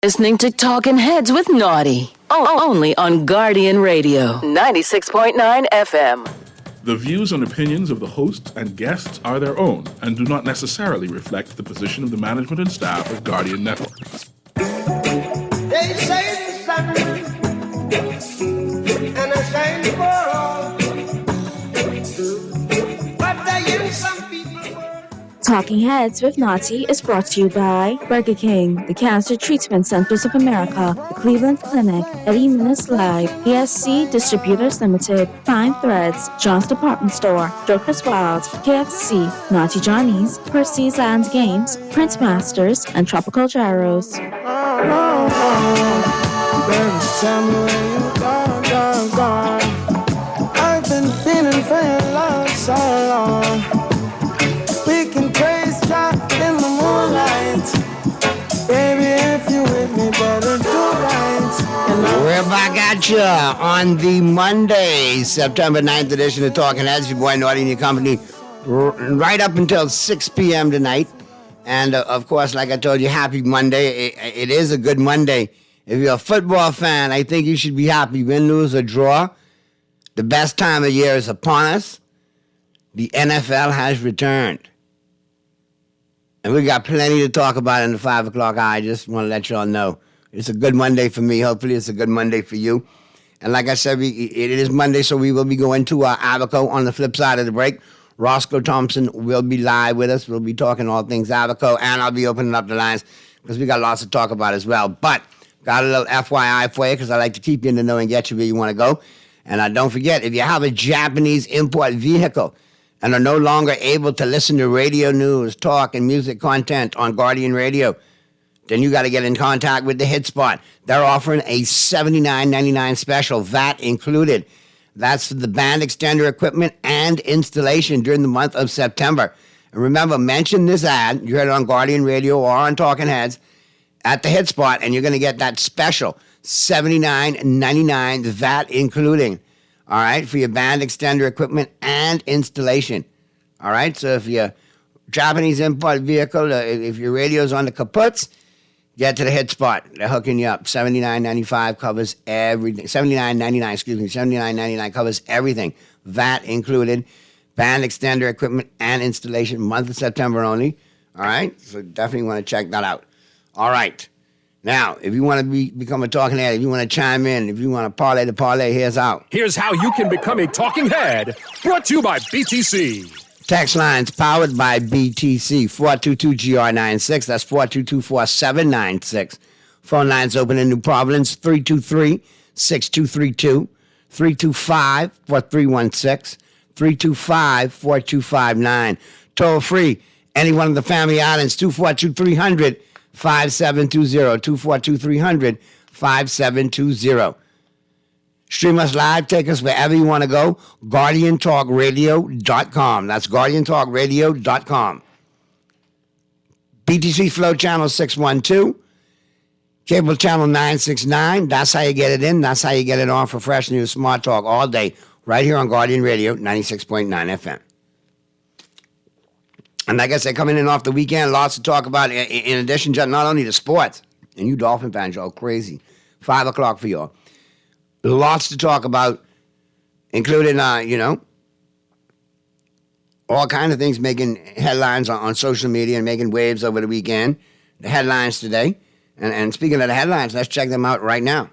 Listening to Talking Heads with Naughty. Only on Guardian Radio, 96.9 FM. The views and opinions of the hosts and guests are their own and do not necessarily reflect the position of the management and staff of Guardian Network. They say the sun and I shine for all, but there is some people. Talking Heads with Naughty is brought to you by Burger King, the Cancer Treatment Centers of America, the Cleveland Clinic, Eddie Minnis Live, ESC Distributors Limited, Fine Threads, John's Department Store, Dorcas Wild, KFC, Naughty Johnny's, Percy's Land Games, Prince Masters, and Tropical Gyros. Baby, tell me where you gone. I've been feeling for your love so long. We can praise God in the moonlight. Baby, if you with me, better do right. We're back at you on the Monday, September 9th edition of Talking Heads. Your boy Naughty and your company right up until 6 p.m. tonight. And, of course, like I told you, happy Monday. It is a good Monday. If you're a football fan, I think you should be happy. Win, lose, or draw. The best time of year is upon us. The NFL has returned. And we got plenty to talk about in the 5 o'clock hour. I just want to let y'all know. It's a good Monday for me. Hopefully it's a good Monday for you. And like I said, it is Monday, so we will be going to Abaco on the flip side of the break. Roscoe Thompson will be live with us. We'll be talking all things Abaco, and I'll be opening up the lines because we got lots to talk about as well. But got a little FYI for you because I like to keep you in the know and get you where you want to go. And don't forget, if you have a Japanese import vehicle and are no longer able to listen to radio news, talk, and music content on Guardian Radio, then you got to get in contact with the Hit Spot. They're offering a $79.99 special, VAT included. That's for the band extender equipment and installation during the month of September. And remember, mention this ad, you heard it on Guardian Radio or on Talking Heads, at the Hit Spot, and you're going to get that special $79.99, VAT including. All right, for your band extender equipment and installation. All right, so if your Japanese import vehicle, if your radio's on the kaputs, get to the Hit Spot. They're hooking you up. $79.95 covers everything. $79.99 covers everything. VAT included. Band extender equipment and installation, month of September only. All right, so definitely want to check that out. All right. Now, if you want to become a talking head, if you want to chime in, if you want to parlay the parlay, here's out. Here's how you can become a talking head. Brought to you by BTC. Text lines powered by BTC. 422-GR96. That's 422-4796. Phone lines open in New Providence. 323-6232. 325-4316. 325-4259. Toll free. Any one of the family islands. 242-300. 5720 242 5720. Stream us live. Take us wherever you want to go. GuardianTalkRadio.com. That's GuardianTalkRadio.com. BTC Flow Channel 612. Cable Channel 969. That's how you get it in. That's how you get it on for fresh news, smart talk all day. Right here on Guardian Radio 96.9 FM. And like I said, coming in off the weekend, lots to talk about in addition to not only the sports, and you Dolphin fans, y'all crazy. 5 o'clock for y'all. Lots to talk about, including, all kind of things making headlines on social media and making waves over the weekend. The headlines today. And speaking of the headlines, let's check them out right now.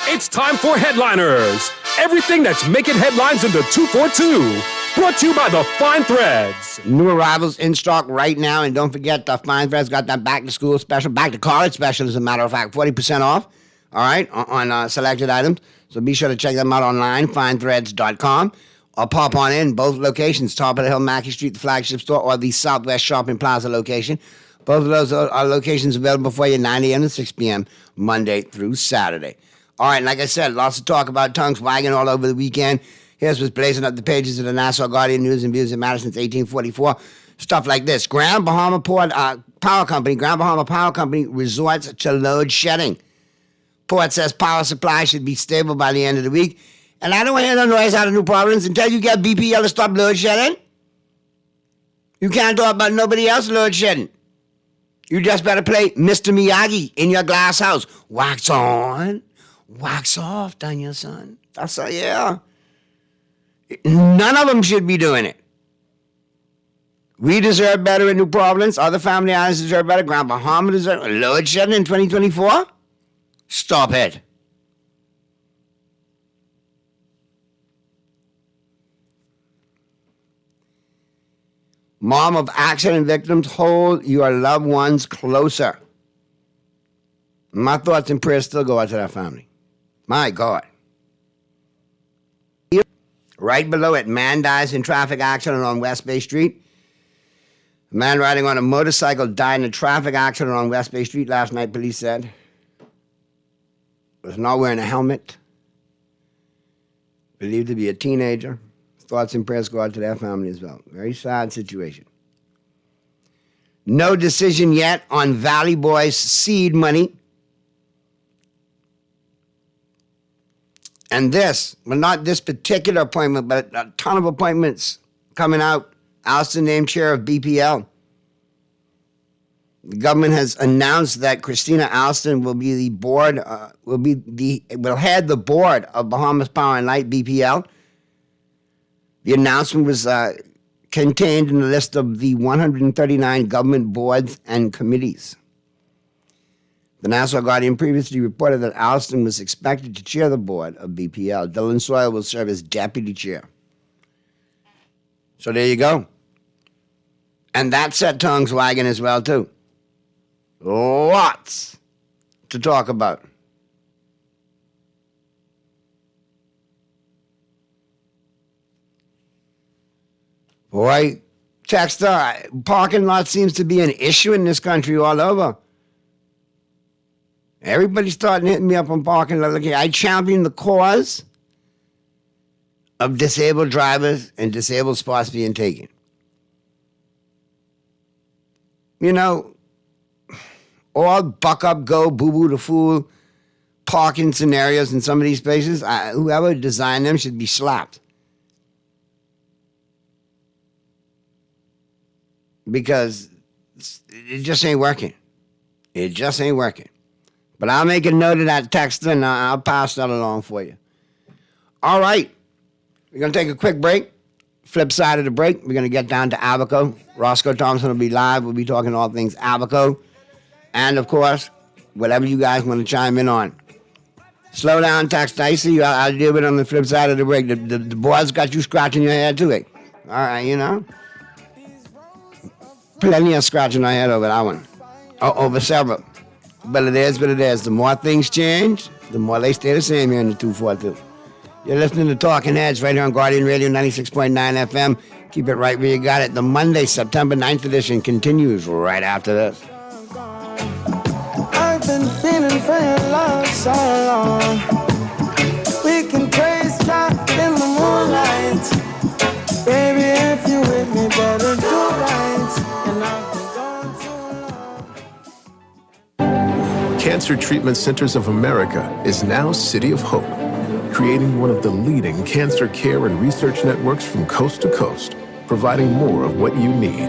It's time for Headliners. Everything that's making headlines in the 242. Brought to you by the Fine Threads. New arrivals in stock right now. And don't forget, the Fine Threads got that back-to-school special, back-to-college special, as a matter of fact, 40% off, all right, on selected items. So be sure to check them out online, finethreads.com, or pop on in both locations, Top of the Hill, Mackey Street, the flagship store, or the Southwest Shopping Plaza location. Both of those are locations available for you 9 a.m. to 6 p.m., Monday through Saturday. All right, like I said, lots to talk about, tongues wagging all over the weekend. Here's what's blazing up the pages of the Nassau Guardian News and Views in Madison since 1844. Stuff like this. Grand Bahama Power Company resorts to load shedding. Port says power supply should be stable by the end of the week. And I don't want to hear no noise out of New Providence until you get BPL to stop load shedding. You can't talk about nobody else load shedding. You just better play Mr. Miyagi in your glass house. Wax on, wax off, Daniel, son. That's a, yeah. None of them should be doing it. We deserve better in New Providence. Other family islands deserve better. Grand Bahama deserve load shedding in 2024. Stop it. Mom of accident victims, hold your loved ones closer. My thoughts and prayers still go out to that family. My God. Right below it, man dies in traffic accident on West Bay Street. A man riding on a motorcycle died in a traffic accident on West Bay Street last night, police said. Was not wearing a helmet. Believed to be a teenager. Thoughts and prayers go out to their family as well. Very sad situation. No decision yet on Valley Boys seed money. And this, well, not this particular appointment, but a ton of appointments coming out. Alston named chair of BPL. The government has announced that Christina Alston will be the board, will head the board of Bahamas Power and Light BPL. The announcement was contained in the list of the 139 government boards and committees. The Nassau Guardian previously reported that Alston was expected to chair the board of BPL. Dylan Sawyer will serve as deputy chair. So there you go. And that set tongues wagging as well, too. Lots to talk about. Boy, Texter, parking lot seems to be an issue in this country all over. Everybody's starting hitting me up on parking lot. I champion the cause of disabled drivers and disabled spots being taken. You know, all buck up, go, boo-boo the fool parking scenarios in some of these places, whoever designed them should be slapped. Because it just ain't working. It just ain't working. But I'll make a note of that text and I'll pass that along for you. All right. We're going to take a quick break. Flip side of the break, we're going to get down to Abaco. Roscoe Thompson will be live. We'll be talking all things Abaco. And, of course, whatever you guys want to chime in on. Slow down, text dicey. I'll deal with it on the flip side of the break. The boys got you scratching your head, too. All right, you know. Plenty of scratching our head over that one. Over several. But it is what it is. The more things change, the more they stay the same here in the 242. You're listening to Talking Heads right here on Guardian Radio 96.9 FM. Keep it right where you got it. The Monday, September 9th edition continues right after this. I've been feeling for your love so long. We can praise God in the moonlight. Baby, if you with me, better do right. And I've been gone too long. Cancer Treatment Centers of America is now City of Hope, creating one of the leading cancer care and research networks from coast to coast, providing more of what you need.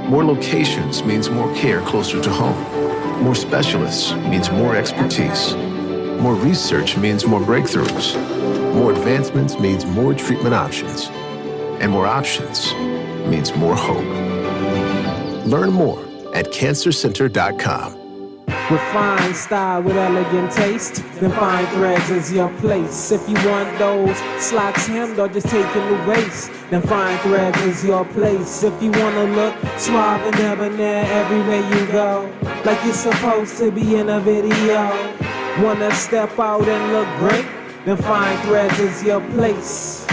More locations means more care closer to home. More specialists means more expertise. More research means more breakthroughs. More advancements means more treatment options. And more options means more hope. Learn more at cancercenter.com. Refined style with elegant taste, then fine threads is your place. If you want those slacks hemmed or just taking the waist, then fine threads is your place. If you wanna look suave and debonair everywhere you go, like you're supposed to be in a video, wanna step out and look great, then fine threads is your place.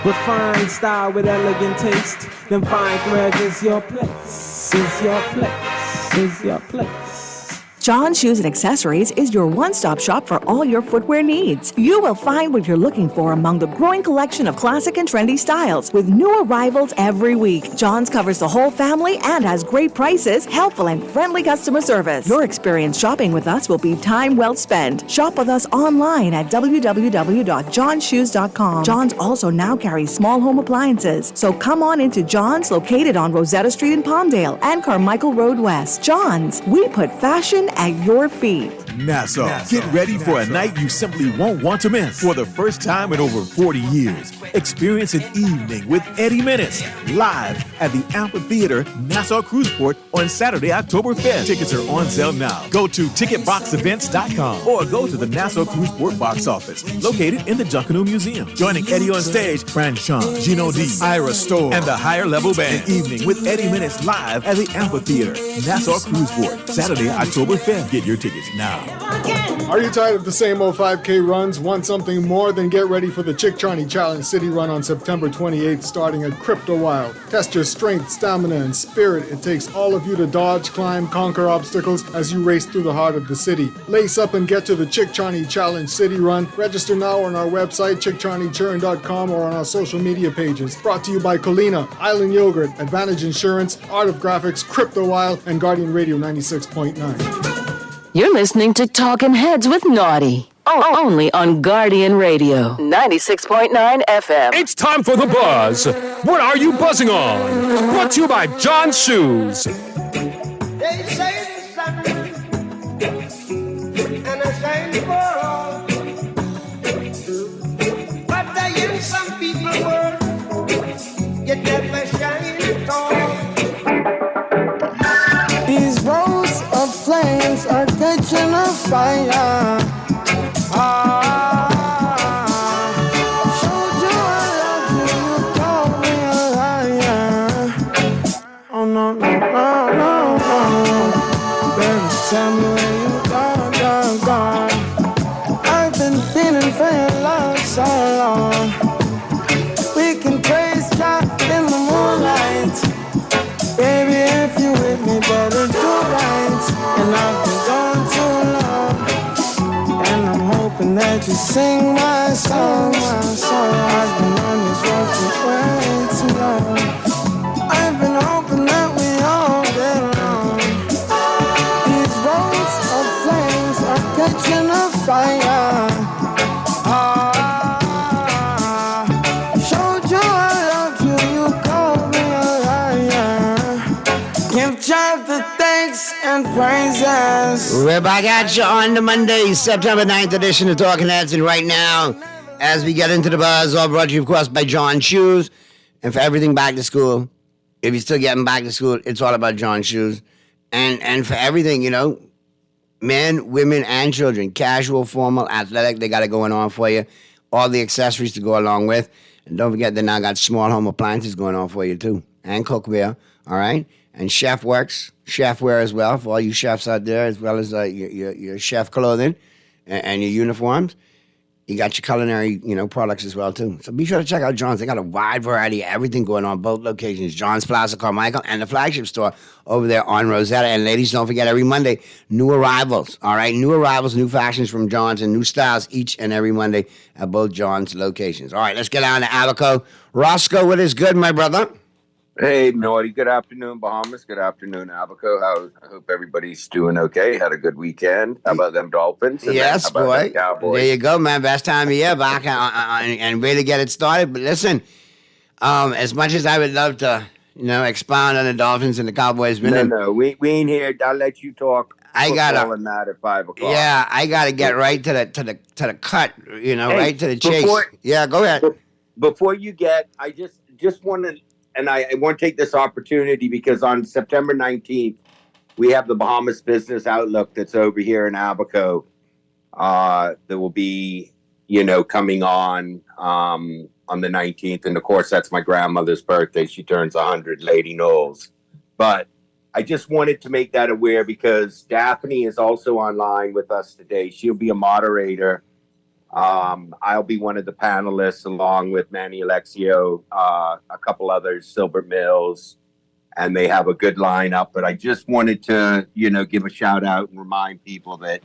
Refined style with elegant taste, then fine threads is your place, is your place, is your place. John Shoes and Accessories is your one-stop shop for all your footwear needs. You will find what you're looking for among the growing collection of classic and trendy styles with new arrivals every week. John's covers the whole family and has great prices, helpful and friendly customer service. Your experience shopping with us will be time well spent. Shop with us online at www.johnshoes.com. John's also now carries small home appliances, so come on into John's, located on Rosetta Street in Palmdale and Carmichael Road West. John's, we put fashion at your feet. Nassau, get ready for a night you simply won't want to miss. For the first time in over 40 years, experience an evening with Eddie Menace live at the Amphitheater, Nassau Cruiseport on Saturday, October 5th. Tickets are on sale now. Go to ticketboxevents.com or go to the Nassau Cruiseport box office, located in the Junkanoo Museum. Joining Eddie on stage, Fran Sean, Gino D, Ira Stoll, and the Higher Level Band. An evening with Eddie Menace live at the Amphitheater, Nassau Cruiseport, Saturday, October 5th. Get your tickets now. Are you tired of the same old 5K runs? Want something more? Then get ready for the Chick Charney Challenge City Run on September 28th, starting at Crypto Wild. Test your strength, stamina, and spirit. It takes all of you to dodge, climb, conquer obstacles as you race through the heart of the city. Lace up and get to the Chick Charney Challenge City Run. Register now on our website, chickcharneychurn.com, or on our social media pages. Brought to you by Colina, Island Yogurt, Advantage Insurance, Art of Graphics, Crypto Wild, and Guardian Radio 96.9. You're listening to Talking Heads with Naughty. Only on Guardian Radio, 96.9 FM. It's time for the buzz. What are you buzzing on? Brought to you by John Shoes. They say the sun and I shine for all, but I in some people world, you never shine at all. These roads of flames are catching a fire. Showed you I love you, you called me a liar. Oh no, no, no, no, no. Baby, tell me where you gone, gone, gone. I've been feeling for your love so long. We can praise God in the moonlight. Baby, if you with me, better do right. And I've been gone too long, and I'm hoping that you sing my song, my song. I've been on this road for way too long. I've been hoping that we all get along. These roads of flames are catching a fire. Showed you I loved you, you called me a liar. Give God the thanks and praises. We're back at you on the Monday, September 9th edition of Talking Heads. And right now, as we get into the buzz, all brought to you, of course, by John Shoes. And for everything back to school, if you're still getting back to school, it's all about John Shoes. And for everything, you know, men, women, and children, casual, formal, athletic, they got it going on for you. All the accessories to go along with. And don't forget, they now got small home appliances going on for you, too. And cookware, all right? And Chef Works, chefware as well, for all you chefs out there, as well as your chef clothing and your uniforms. You got your culinary, products as well, too. So be sure to check out John's. They got a wide variety of everything going on, both locations, John's Plaza, Carmichael, and the flagship store over there on Rosetta. And ladies, don't forget, every Monday, new arrivals, all right? New arrivals, new fashions from John's, and new styles each and every Monday at both John's locations. All right, let's get on to Abaco. Roscoe, what is good, my brother? Hey, Naughty. Good afternoon, Bahamas. Good afternoon, Abaco. I hope everybody's doing okay. Had a good weekend. How about them Dolphins? And yes, how about boy. them Cowboys? There you go, man. Best time of year back and ready to get it started. But listen, as much as I would love to, expound on the Dolphins and the Cowboys winning. No, we ain't here. I'll let you talk. I gotta and that at 5 o'clock. Yeah, I gotta get right to the cut. Hey, right to the chase. Yeah, go ahead. Before you get, I just want to. And I want to take this opportunity because on September 19th, we have the Bahamas Business Outlook that's over here in Abaco that will be, coming on the 19th. And, of course, that's my grandmother's birthday. She turns 100, Lady Knowles. But I just wanted to make that aware because Daphne is also online with us today. She'll be a moderator. I'll be one of the panelists along with Manny Alexio, a couple others, Silbert Mills, and they have a good lineup. But I just wanted to, give a shout out and remind people that,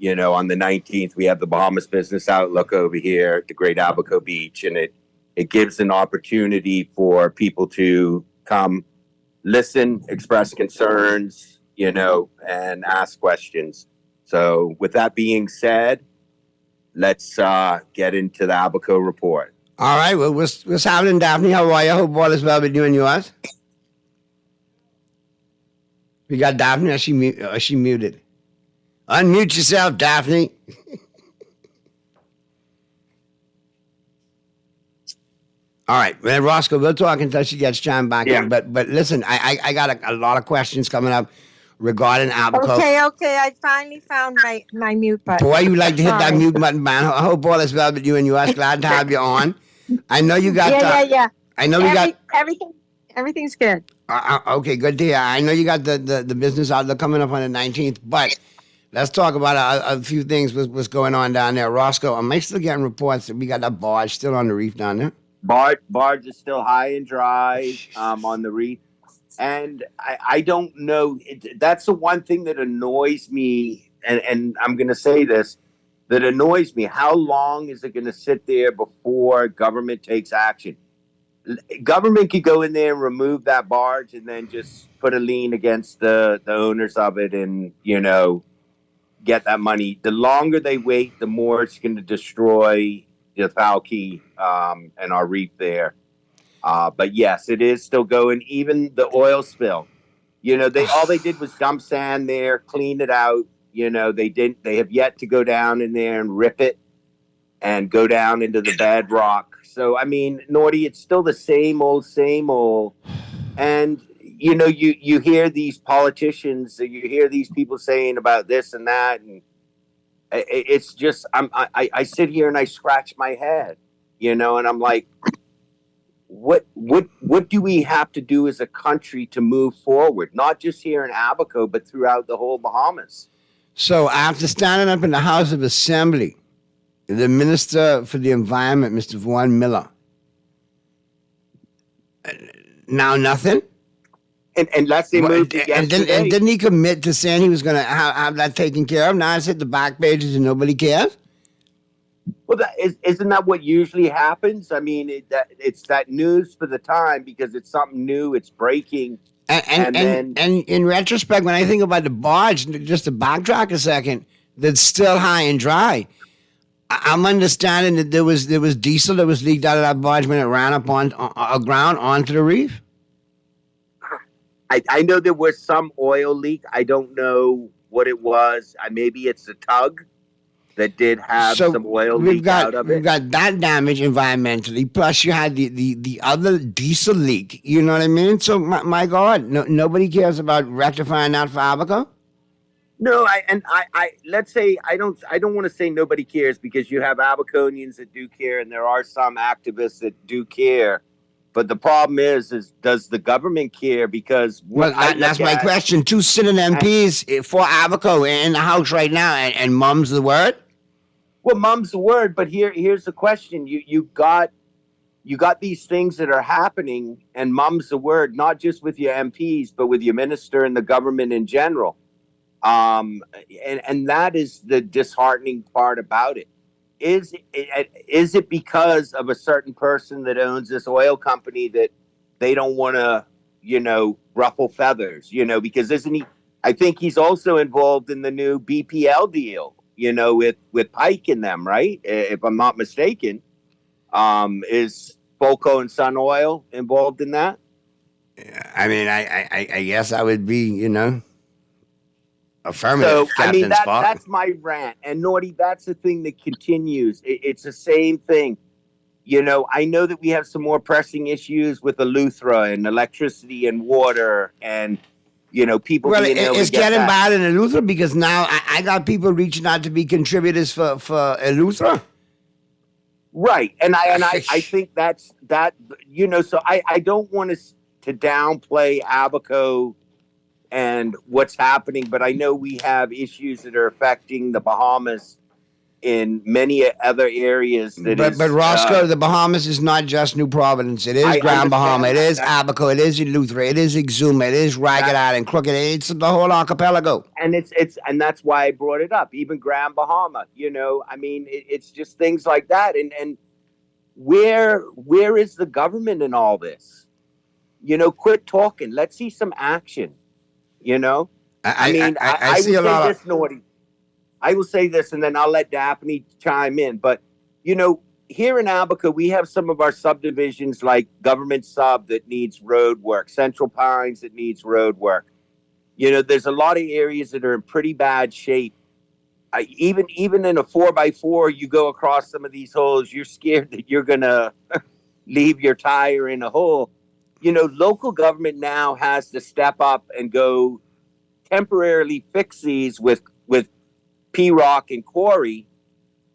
on the 19th, we have the Bahamas Business Outlook over here at the Great Abaco Beach, and it gives an opportunity for people to come listen, express concerns, and ask questions. So with that being said, let's get into the Abaco report. All right. Well, what's happening, Daphne? How are you? Hope all is well with you and yours. We got Daphne, or she muted? Unmute yourself, Daphne. All right, well, Roscoe, we'll talk until she gets chimed back in. But listen, I got a lot of questions coming up regarding Abaco. Okay, I finally found my mute button. Boy, you like to hit that mute button, man. I hope all is well with you and yours. Glad to have you on. I know you got... Yeah. I know Everything's good. Okay, good to hear. I know you got the business outlook coming up on the 19th, but let's talk about a few things. What's going on down there. Roscoe, am I still getting reports that we got that barge still on the reef down there? Barge is still high and dry on the reef. And I don't know. That's the one thing that annoys me, and I'm going to say this, that annoys me. How long is it going to sit there before government takes action? Government could go in there and remove that barge and then just put a lien against the owners of it and, get that money. The longer they wait, the more it's going to destroy the Foul Key and our reef there. But yes, it is still going. Even the oil spill, all they did was dump sand there, clean it out. They have yet to go down in there and rip it and go down into the bedrock. So, I mean, Naughty, it's still the same old. And, you hear these politicians, you hear these people saying about this and that. And it's just, I sit here and I scratch my head, and I'm like, what do we have to do as a country to move forward? Not just here in Abaco, but throughout the whole Bahamas. So after standing up in the House of Assembly, the Minister for the Environment, Mr. Vaughan Miller, now nothing? Unless they moved it yesterday. And didn't he commit to saying he was going to have that taken care of? Now it's hit the back pages and nobody cares? Well, isn't that what usually happens? I mean, it's that news for the time because it's something new, it's breaking. And in retrospect, when I think about the barge, just to backtrack a second, that's still high and dry, I'm understanding that there was diesel that was leaked out of that barge when it ran up on ground onto the reef. I know there was some oil leak. I don't know what it was. Maybe it's a tug that did have some oil leak out of it. We've got that damage environmentally. Plus, you had the other diesel leak. You know what I mean? So, my God, nobody cares about rectifying that for Abaco? No, let's say I don't want to say nobody cares because you have Abaconians that do care, and there are some activists that do care. But the problem is does the government care? Because that's my question. 2 sitting MPs for Abaco in the House right now, and mum's the word. Well, mum's the word, but here's the question: you got these things that are happening, and mum's the word, not just with your MPs, but with your minister and the government in general. And that is the disheartening part about it. Is it because of a certain person that owns this oil company that they don't want to, ruffle feathers, because isn't he? I think he's also involved in the new BPL deal, with Pike and them, right? If I'm not mistaken, is Foco and Sun Oil involved in that? I mean, I guess I would be, affirmative. So, Captain Spock. That's my rant. And Naughty, that's the thing that continues. It's the same thing. I know that we have some more pressing issues with Eleuthera and electricity and water and, people. Well, it's getting bad in Eleuthera because now I got people reaching out to be contributors for Eleuthera. Right. And I think that's that, so I don't want to downplay Abaco and what's happening, but I know we have issues that are affecting the Bahamas in many other areas. But Roscoe, the Bahamas is not just New Providence. It is Grand Bahama. It is Abaco. It is Eleuthera. It is Exuma. It is Ragged Island, Crooked. It's the whole archipelago. And and that's why I brought it up. Even Grand Bahama. I mean, it's just things like that. And where is the government in all this? Quit talking. Let's see some action. I see a lot of naughty. I will say this, and then I'll let Daphne chime in. But, here in Abaco, we have some of our subdivisions like Government Sub that needs road work, Central Pines that needs road work. There's a lot of areas that are in pretty bad shape. Even in a 4x4, you go across some of these holes, you're scared that you're going to leave your tire in a hole. Local government now has to step up and go temporarily fix these with P-Rock and Quarry,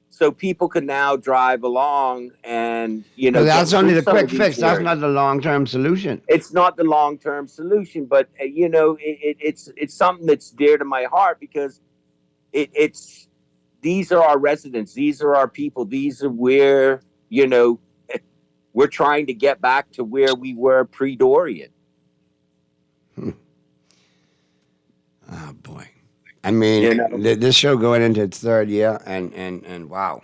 so people can now drive along and But that's only the quick fix. That's not the long-term solution. It's not the long-term solution, but it's something that's dear to my heart because it's these are our residents, these are our people, these are where we're trying to get back to where we were pre-Dorian. Oh boy. I mean, this show going into its third year, and wow.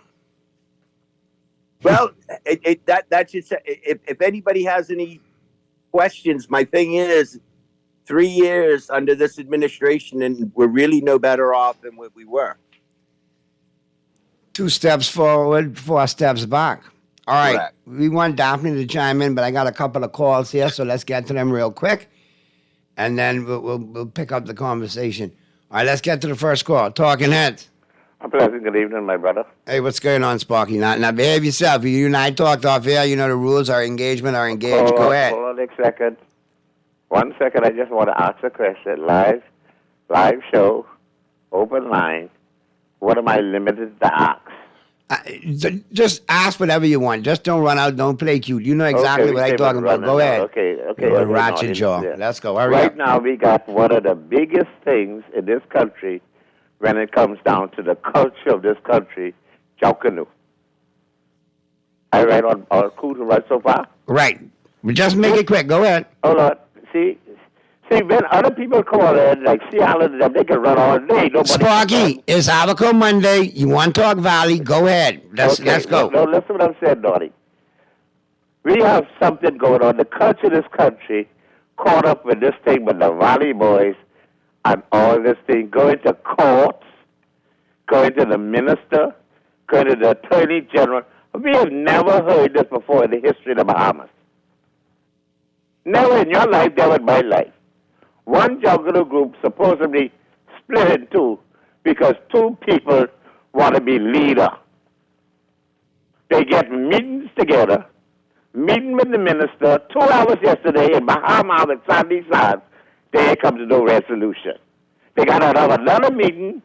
Well, that's just if anybody has any questions, my thing is 3 years under this administration, and we're really no better off than what we were. 2 steps forward, 4 steps back. All right, Correct. We want Daphne to chime in, but I got a couple of calls here, so let's get to them real quick, and then we'll pick up the conversation. All right, let's get to the first call. Talking Heads. A pleasant good evening, my brother. Hey, what's going on, Sparky? Now behave yourself. You and I talked off here. You know the rules. Our engagement are engaged. Go ahead. Hold on a second. 1 second. I just want to ask a question. Live show, open line. What am I limited to ask? Just ask whatever you want. Just don't run out. Don't play cute. You know exactly what I'm talking about. Go ahead. Okay. Ratchet jaw. Let's go. Hurry right up. now, we got one of the biggest things in this country when it comes down to the culture of this country, Chowcanoe. I right on cool right so far? Right. But just make it quick. Go ahead. Hold on. See, when other people call in, like Seattle and them, they can run all day. Sparky, it's Abaco Monday. You want to talk Valley? Go ahead. Let's go. No, listen what I'm saying, Donnie. We have something going on. The culture of this country caught up with this thing with the Valley Boys and all this thing, going to courts, going to the minister, going to the attorney general. We have never heard this before in the history of the Bahamas. Never in your life, never in my life. One juggler group supposedly split in two because 2 people want to be leader. They get meetings together, meeting with the minister 2 hours yesterday in Bahama with Sandy Sands. There comes no resolution. They got to have another meeting,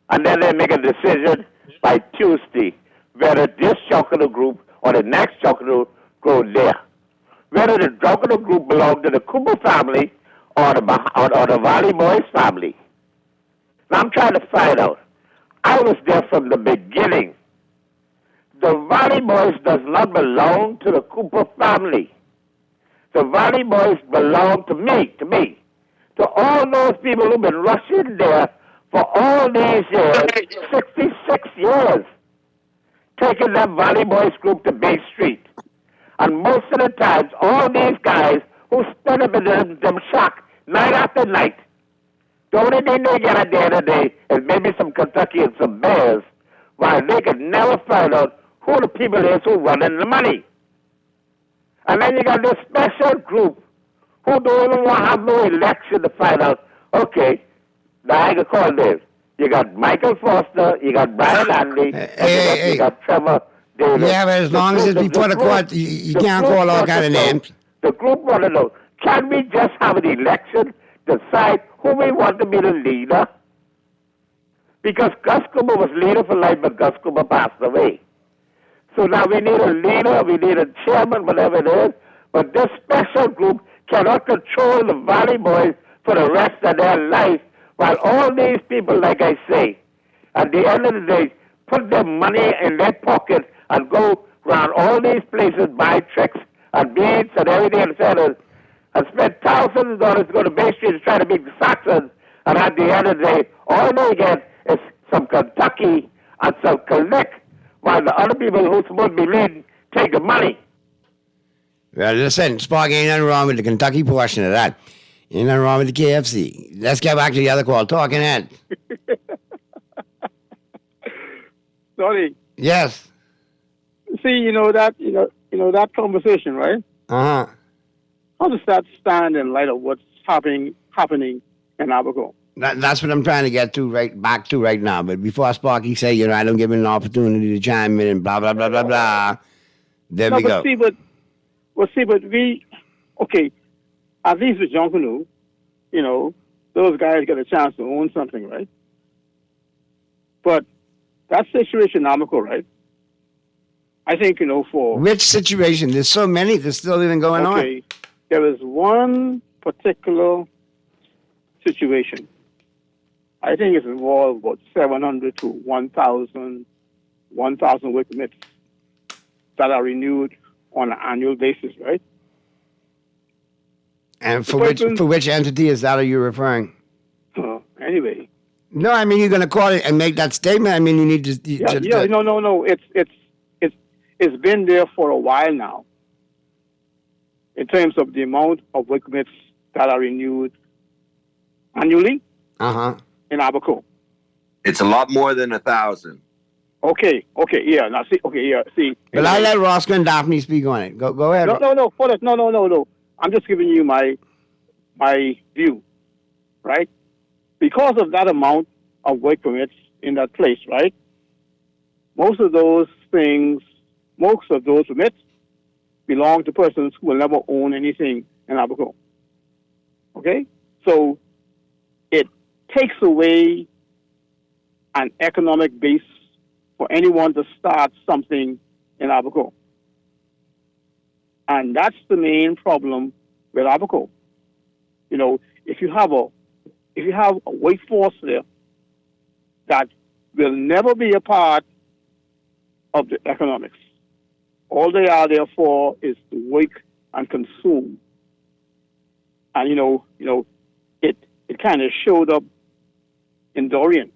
and then they make a decision by Tuesday whether this juggler group or the next juggler go there. Whether the juggler group belongs to the Cooper family or the Valley Boys family. Now I'm trying to find out. I was there from the beginning. The Valley Boys does not belong to the Cooper family. The Valley Boys belong to me. To all those people who've been rushing there for all these years, 66 years, taking that Valley Boys group to Bay Street. And most of the times, all these guys who spend up in them shack night after night, the only thing they get at the end of the day is maybe some Kentucky and some Bears, while they could never find out who the people is who running the money. And then you got this special group who don't even want to have no election to find out, okay, now I can call this. You got Michael Foster, you got Brian Andy, you got Trevor Davis. Yeah, but as long as it's before the court, you can't call all kind of names. The group want to know, can we just have an election, decide who we want to be the leader? Because Gus Cooper was leader for life, but Gus Cooper passed away. So now we need a leader, we need a chairman, whatever it is, but this special group cannot control the Valley Boys for the rest of their life, while all these people, like I say, at the end of the day, put their money in their pocket and go around all these places, buy tricks and beads and everything and spend thousands of dollars to go to Bay Street to try to beat the Saxons, and at the end of the day, all they get is some Kentucky and some Connect, while the other people who's supposed to be leading take the money. Well, listen, Sparky, ain't nothing wrong with the Kentucky portion of that. Ain't nothing wrong with the KFC. Let's get back to the other call. Talking Head. Sorry. Yes. See, that conversation, right? Uh-huh. How does that stand in light of what's happening in Abaco? That's what I'm trying to get back to right now. But before Sparky say, I don't give him an opportunity to chime in and blah, blah, blah, blah, blah. There we go. But we, okay, at least with Junkanoo, those guys get a chance to own something, right? But that situation in Abaco, right? I think, for... Which situation? There's so many. There's still even going on. Okay, there is one particular situation. I think it's involved about 700 to 1,000 work permits that are renewed on an annual basis, right? And for which entity is that? Are you referring? Anyway. No, I mean you're going to call it and make that statement. I mean you need to. No. It's been there for a while now. In terms of the amount of work permits that are renewed annually. In Abaco. It's a lot more than 1,000. Okay, yeah. Now see. But I'll let Roscoe and Daphne speak on it. Go ahead. No. I'm just giving you my view, right? Because of that amount of work permits in that place, right? Most of those permits belong to persons who will never own anything in Abaco. Okay? So it takes away an economic base for anyone to start something in Abaco. And that's the main problem with Abaco. If you have a workforce there that will never be a part of the economics, all they are there for is to work and consume. And it kind of showed up in Dorian.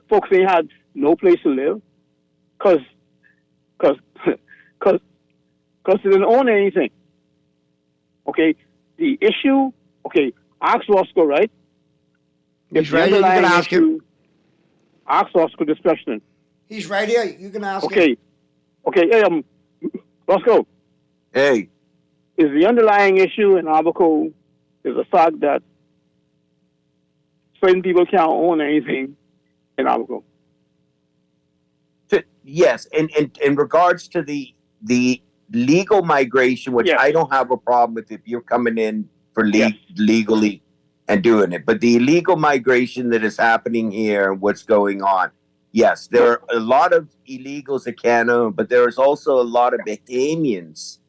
Folks, they had no place to live because they didn't own anything. Okay, the issue. Okay, ask Roscoe, right? He's right here. You can ask him. Ask Roscoe this question. He's right here. You can ask him. Okay. Hey, Roscoe. Hey. Is the underlying issue in Abaco is the fact that certain people can't own anything in Abaco? Yes, in regards to the legal migration, which I don't have a problem with if you're coming in for legally and doing it, but the illegal migration that is happening here, what's going on? Yes, there are a lot of illegals that can't own, but there is also a lot of Bahamians.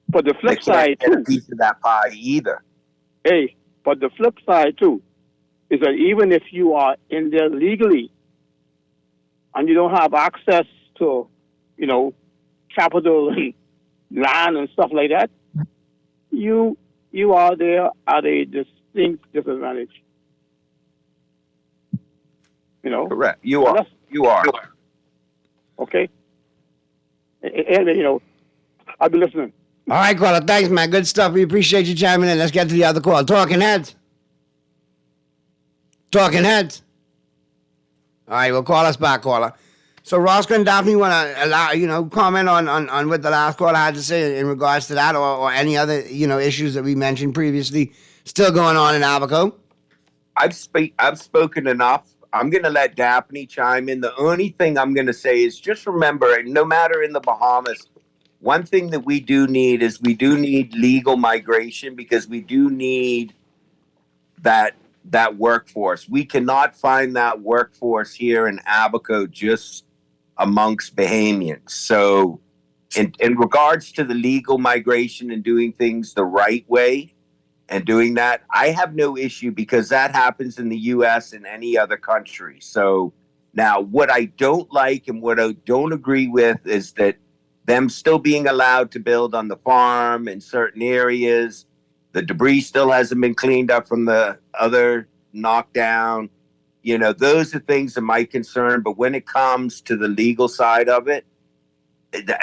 But the flip side too, get a piece of that pie either. Hey, but the flip side too is that even if you are in there legally and you don't have access to, capital and land and stuff like that, you are there at a distinct disadvantage. Correct. You are. Okay. And, I'll be listening. All right, caller. Thanks, man. Good stuff. We appreciate you chiming in. Let's get to the other call. Talking Heads. All right, well, call us back, caller. So Roscoe and Daphne want to comment on what the last caller had to say in regards to that or any other, issues that we mentioned previously still going on in Abaco? I've spoken enough. I'm going to let Daphne chime in. The only thing I'm going to say is just remember, no matter in the Bahamas, one thing that we do need is we do need legal migration because we do need that workforce. We cannot find that workforce here in Abaco just amongst Bahamians. So in regards to the legal migration and doing things the right way, and doing that. I have no issue because that happens in the U.S. and any other country. So now what I don't like and what I don't agree with is that them still being allowed to build on the farm in certain areas. The debris still hasn't been cleaned up from the other knockdown. You know, those are things that might concern. But when it comes to the legal side of it,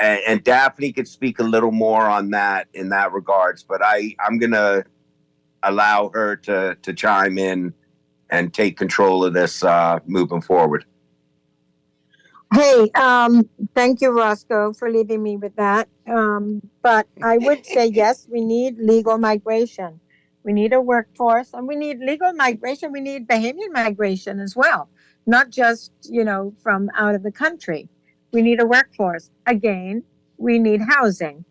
and Daphne could speak a little more on that in that regards, but I'm going to allow her to chime in and take control of this moving forward. Hey, thank you, Roscoe, for leaving me with that. But I would say, yes, we need legal migration. We need a workforce, and we need legal migration. We need Bahamian migration as well, not just, from out of the country. We need a workforce. Again, we need housing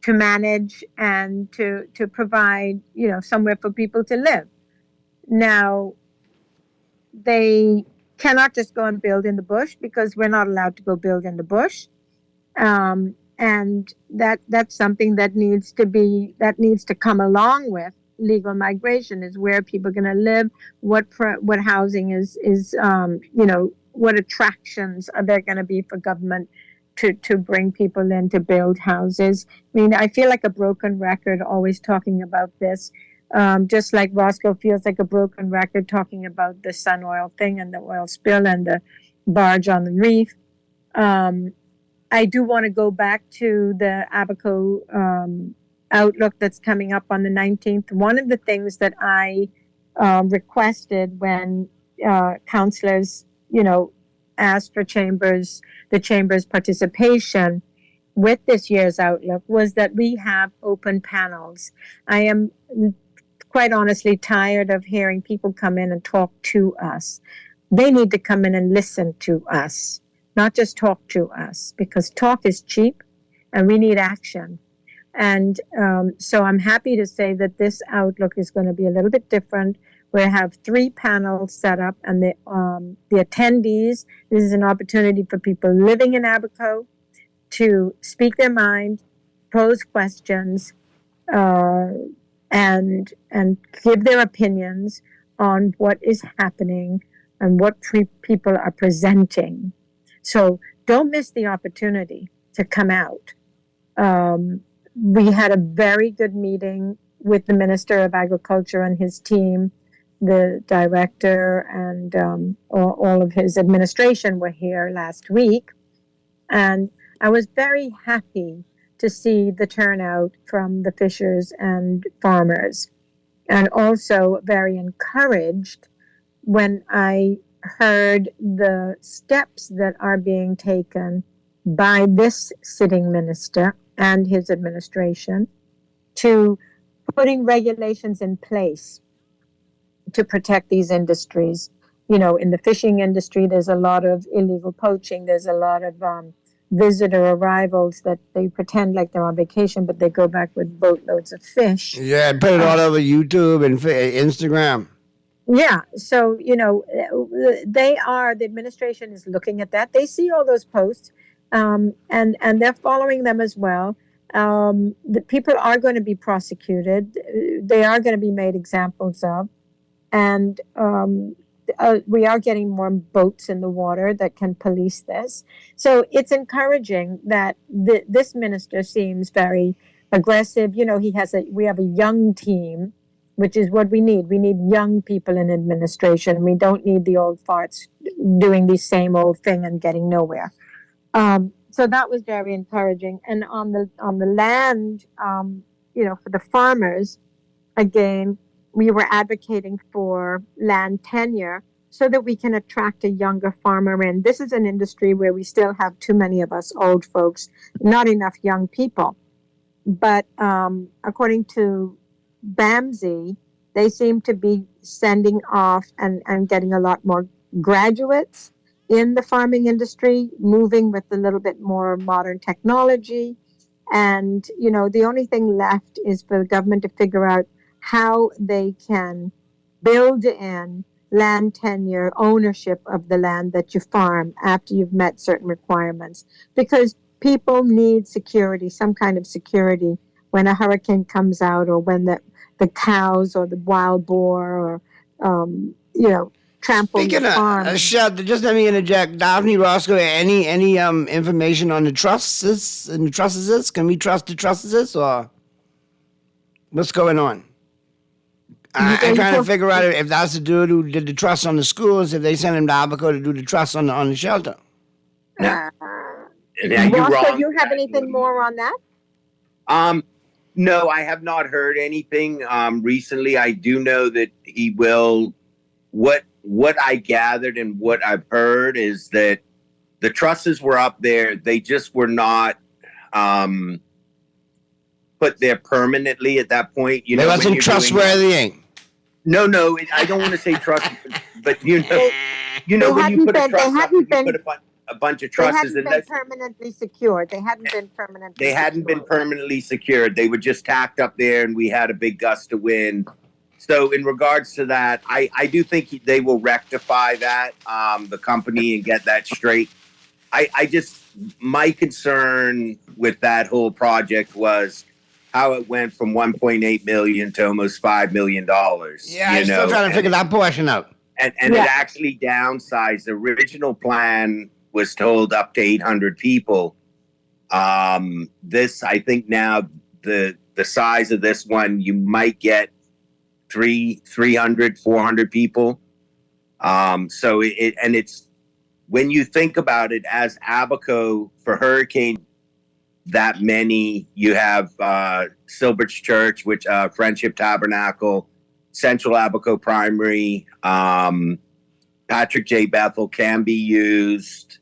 to manage and to provide, somewhere for people to live. Now, they cannot just go and build in the bush because we're not allowed to go build in the bush. And that's something that needs to come along with legal migration, is where people are going to live, what housing is what attractions are there going to be for government to bring people in to build houses. I mean, I feel like a broken record always talking about this, just like Roscoe feels like a broken record talking about the Sun Oil thing and the oil spill and the barge on the reef. I do want to go back to the Abaco outlook that's coming up on the 19th. One of the things that I requested when councillors, asked for the Chamber's participation with this year's outlook was that we have open panels. I am quite honestly tired of hearing people come in and talk to us. They need to come in and listen to us, not just talk to us, because talk is cheap and we need action. And so I'm happy to say that this outlook is going to be a little bit different. We have 3 panels set up, and the attendees, this is an opportunity for people living in Abaco to speak their mind, pose questions, and give their opinions on what is happening and what people are presenting. So don't miss the opportunity to come out. We had a very good meeting with the Minister of Agriculture and his team. The director and all of his administration were here last week. And I was very happy to see the turnout from the fishers and farmers, and also very encouraged when I heard the steps that are being taken by this sitting minister and his administration to putting regulations in place to protect these industries. In the fishing industry, there's a lot of illegal poaching. There's a lot of visitor arrivals that they pretend like they're on vacation, but they go back with boatloads of fish. Yeah, and put it all over YouTube and Instagram. Yeah, so, the administration is looking at that. They see all those posts, and they're following them as well. The people are going to be prosecuted. They are going to be made examples of. And we are getting more boats in the water that can police this. So it's encouraging that this minister seems very aggressive. We have a young team, which is what we need. We need young people in administration. We don't need the old farts doing the same old thing and getting nowhere. So that was very encouraging. And on the land, for the farmers, again, we were advocating for land tenure so that we can attract a younger farmer in. This is an industry where we still have too many of us old folks, not enough young people. But according to BAMSI, they seem to be sending off and getting a lot more graduates in the farming industry, moving with a little bit more modern technology. And, the only thing left is for the government to figure out how they can build in land tenure, ownership of the land that you farm after you've met certain requirements. Because people need security, some kind of security, when a hurricane comes out or when the the cows or the wild boar or trample Speaking your farm. of shelter, just let me interject. Daphne Roscoe, any information on the trusts and the trusses? Can we trust the trusses or what's going on? I'm trying to figure out if that's the dude who did the trust on the schools, if they sent him to Albuquerque to do the trust on the shelter. Now, you're Roscoe, wrong. do you have anything more on that? No, I have not heard anything recently. I do know that he will. What I gathered and what I've heard is that the trusses were up there. They just were not put there permanently at that point. They wasn't trustworthy. No, I don't want to say trust, but you know when you put a truss up, you put a bunch of trusses, They hadn't been permanently secured. They hadn't been permanently secured. They were just tacked up there, and we had a big gust of wind. So in regards to that, I do think they will rectify that, the company, and get that straight. My concern with that whole project was how it went from $1.8 million to almost $5 million. Yeah, I'm still trying to figure that portion out. And it actually downsized. The original plan was to hold up to 800 people. This, I think now, the size of this one, you might get 300, 400 people. So it's when you think about it as Abaco for hurricane, that many, you have Silbert's Church, which Friendship Tabernacle, Central Abaco Primary, Patrick J. Bethel can be used,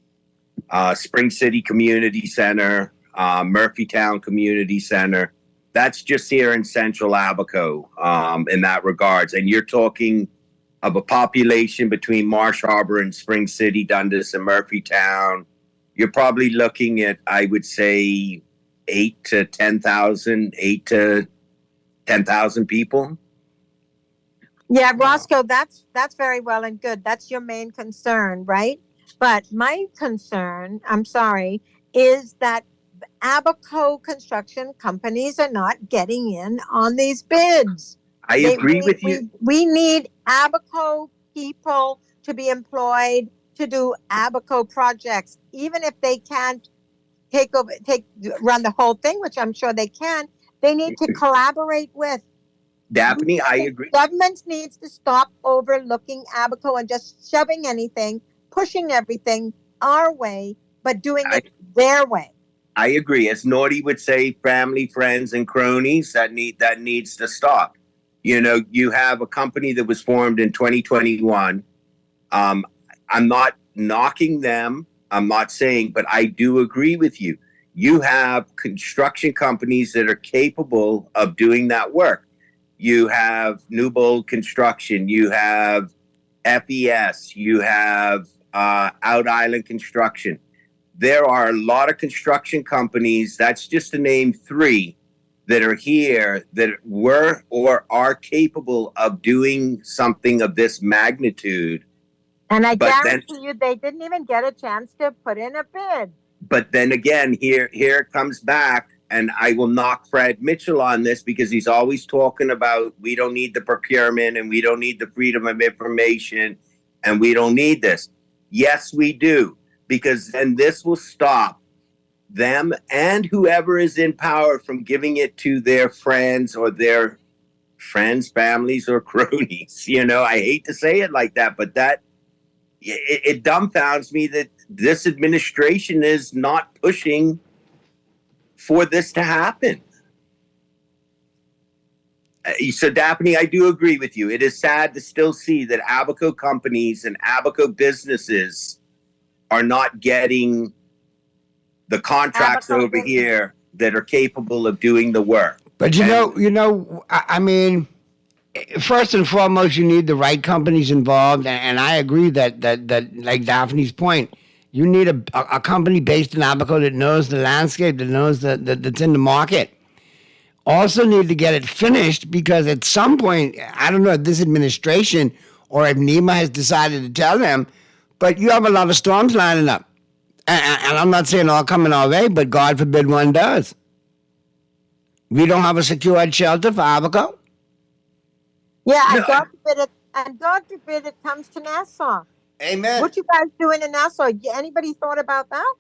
Spring City Community Center, Murphytown Community Center. That's just here in Central Abaco in that regards. And you're talking of a population between Marsh Harbor and Spring City, Dundas, and Murphytown. You're probably looking at, I would say, 8 to 10,000 people. Yeah, Roscoe, that's very well and good. That's your main concern, right? But my concern, I'm sorry, is that Abaco construction companies are not getting in on these bids. I agree with you. We need Abaco people to be employed to do Abaco projects, even if they can't run the whole thing, which I'm sure they can. They need to collaborate with. Daphne, I agree. Government needs to stop overlooking Abaco and just shoving anything, pushing everything our way, but doing it their way. I agree. As Naughty would say, family, friends, and cronies, that needs to stop. You know, you have a company that was formed in 2021. I'm not knocking them. I'm not saying, but I do agree with you. You have construction companies that are capable of doing that work. You have Newbold Construction. You have FES. You have Out Island Construction. There are a lot of construction companies, that's just to name 3, that are here that were or are capable of doing something of this magnitude. And I guarantee you they didn't even get a chance to put in a bid. But then again, here it comes back, and I will knock Fred Mitchell on this because he's always talking about we don't need the procurement and we don't need the freedom of information and we don't need this. Yes, we do, because then this will stop them and whoever is in power from giving it to their friends or their friends, families, or cronies. You know, I hate to say it like that, but it dumbfounds me that this administration is not pushing for this to happen. So, Daphne, I do agree with you. It is sad to still see that Abaco companies and Abaco businesses are not getting the contracts Abaco over business. here that are capable of doing the work. But I mean, first and foremost, you need the right companies involved, and I agree that like Daphne's point, you need a company based in Abaco that knows the landscape, that knows that's in the market. Also need to get it finished because at some point, I don't know if this administration or if NEMA has decided to tell them, but you have a lot of storms lining up. And I'm not saying all coming our way, but God forbid one does. We don't have a secured shelter for Abaco. Yeah, and No, God forbid it comes to Nassau. Amen. What you guys doing in Nassau? Anybody thought about that?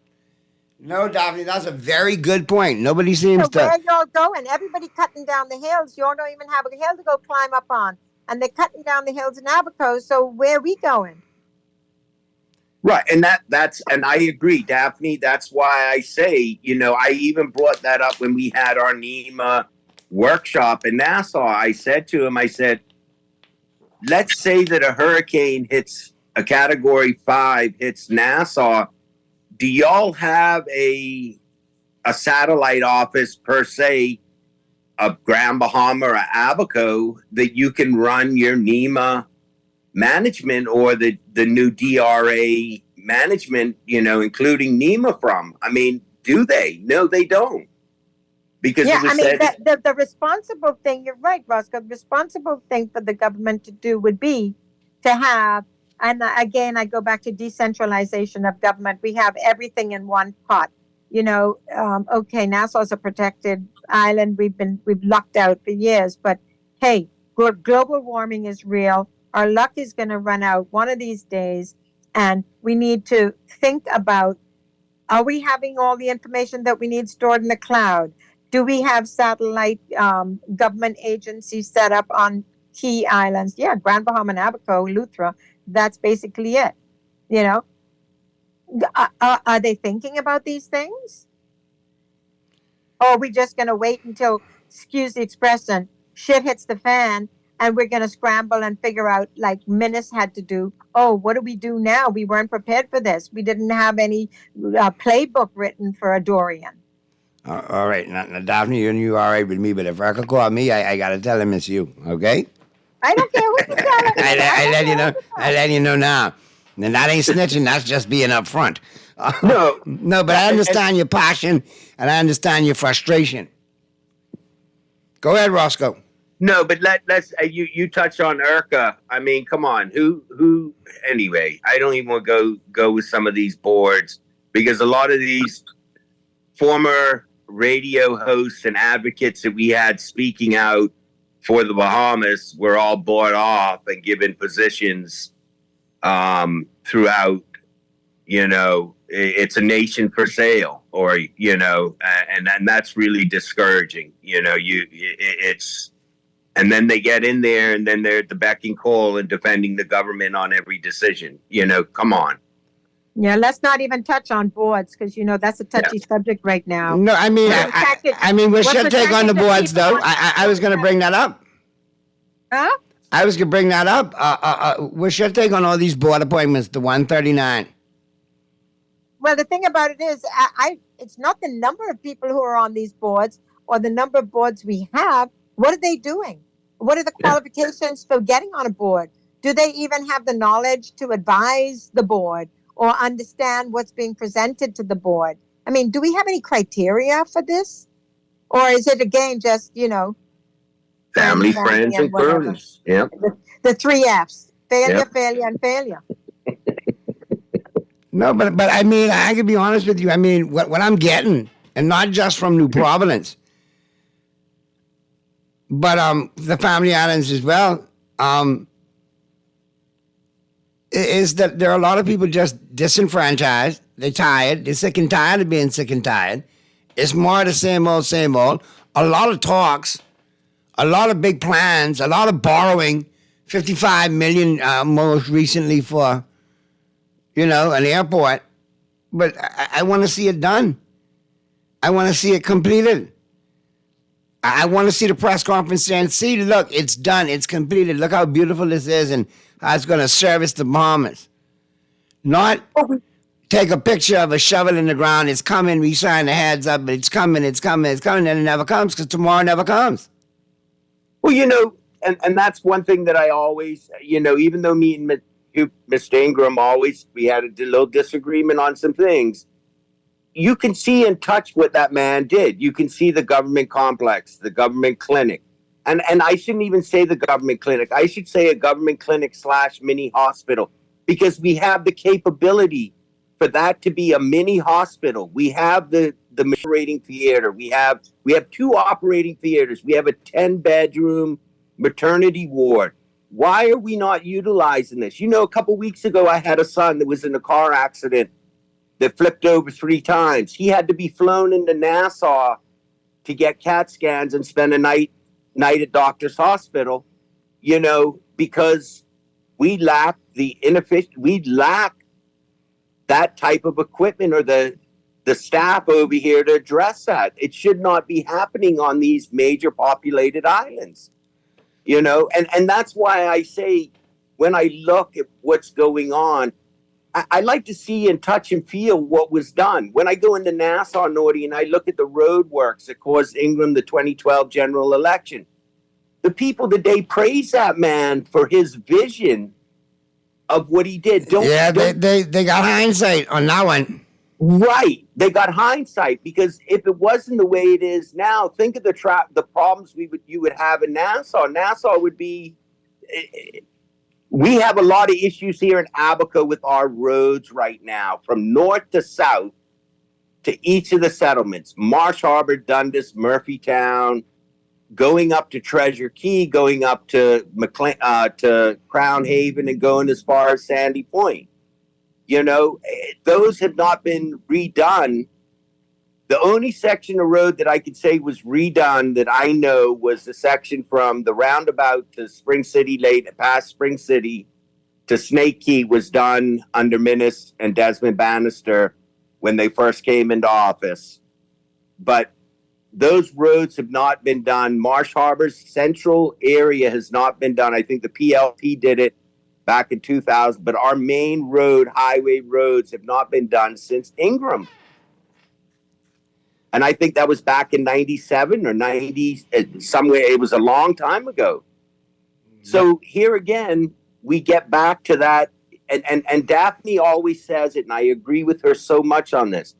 No, Daphne, that's a very good point. Nobody seems So where y'all going? Everybody cutting down the hills. Y'all don't even have a hill to go climb up on. And they're cutting down the hills in Abaco. So where are we going? Right, and and I agree, Daphne. That's why I say, I even brought that up when we had our NEMA workshop in Nassau. I said to him, let's say that a hurricane hits a Category 5, hits Nassau. Do y'all have a satellite office per se of Grand Bahama or Abaco that you can run your NEMA management or the new DRA management, including NEMA from? I mean, do they? No, they don't. Because the responsible thing, you're right, Roscoe, the responsible thing for the government to do would be to have, and again, I go back to decentralization of government. We have everything in one pot. Okay, Nassau is a protected island. We've lucked out for years, but hey, global warming is real. Our luck is going to run out one of these days, and we need to think about, are we having all the information that we need stored in the cloud? Do we have satellite government agencies set up on key islands? Yeah, Grand Bahama and Abaco, Luthra, that's basically it. Are they thinking about these things? Or are we just going to wait until, excuse the expression, shit hits the fan and we're going to scramble and figure out, like Minis had to do, what do we do now? We weren't prepared for this. We didn't have any playbook written for a Dorian. All right. Now, Daphne, you all right with me, but if Erica call me, I got to tell him it's you, okay? I don't care who you tell him. I let you know now. And that ain't snitching, that's just being upfront. No, but I understand your passion and I understand your frustration. Go ahead, Roscoe. No, but let's you touch on Erica. I mean, come on, who? Anyway, I don't even want to go with some of these boards because a lot of these former radio hosts and advocates that we had speaking out for the Bahamas were all bought off and given positions throughout. It's a nation for sale, or and that's really discouraging. It's. And then they get in there and then they're at the beck and call and defending the government on every decision. Come on. Yeah, let's not even touch on boards because, that's a touchy subject right now. No, I mean, what's your take on the boards, though? I was going to bring that up. Huh? I was going to bring that up. What's your take on all these board appointments, the 139? Well, the thing about it is, it's not the number of people who are on these boards or the number of boards we have. What are they doing? What are the qualifications for getting on a board? Do they even have the knowledge to advise the board or understand what's being presented to the board? I mean, do we have any criteria for this? Or is it, again, just, family, friends, and cronies? Yeah. The 3 Fs. Failure, failure, and failure. No, but I mean, I can be honest with you. I mean, what I'm getting, and not just from New Providence, but the family islands as well, is that there are a lot of people just disenfranchised. They're tired. They're sick and tired of being sick and tired. It's more the same old, same old. A lot of talks, a lot of big plans, a lot of borrowing, $55 million most recently for, an airport. But I want to see it done. I want to see it completed. I want to see the press conference saying, see, look, it's done. It's completed. Look how beautiful this is and how it's going to service the Bahamas. Not take a picture of a shovel in the ground. It's coming. We sign the heads up, but it's coming, and it never comes because tomorrow never comes. Well, and that's one thing that I always, even though me and Mr. Ingram we had a little disagreement on some things. You can see and touch what that man did. You can see the government complex, the government clinic. And I shouldn't even say the government clinic. I should say a government clinic / mini hospital, because we have the capability for that to be a mini hospital. We have the operating theater. We have 2 operating theaters. We have a 10-bedroom maternity ward. Why are we not utilizing this? You know, a couple weeks ago, I had a son that was in a car accident that flipped over 3 times. He had to be flown into Nassau to get CAT scans and spend a night at Doctor's Hospital, you know, because we lack that type of equipment or the staff over here to address that. It should not be happening on these major populated islands, you know, and that's why I say when I look at what's going on, I like to see and touch and feel what was done. When I go into Nassau, Naughty, and I look at the road works that caused Ingram the 2012 general election, the people today praise that man for his vision of what he did. They got hindsight on that one. Right. They got hindsight, because if it wasn't the way it is now, think of the problems you would have in Nassau. Nassau would be... We have a lot of issues here in Abaco with our roads right now, from north to south to each of the settlements. Marsh Harbor, Dundas, Murphytown, going up to Treasure Key, going up to to Crown Haven, and going as far as Sandy Point. You know, those have not been redone. The only section of road that I could say was redone that I know was the section from the roundabout to Spring City past Spring City to Snake Key was done under Minnis and Desmond Bannister when they first came into office. But those roads have not been done. Marsh Harbor's central area has not been done. I think the PLP did it back in 2000, but our main highway roads have not been done since Ingram. And I think that was back in 97 or 90, somewhere. It was a long time ago. So here again, we get back to that. And Daphne always says it, and I agree with her so much on this.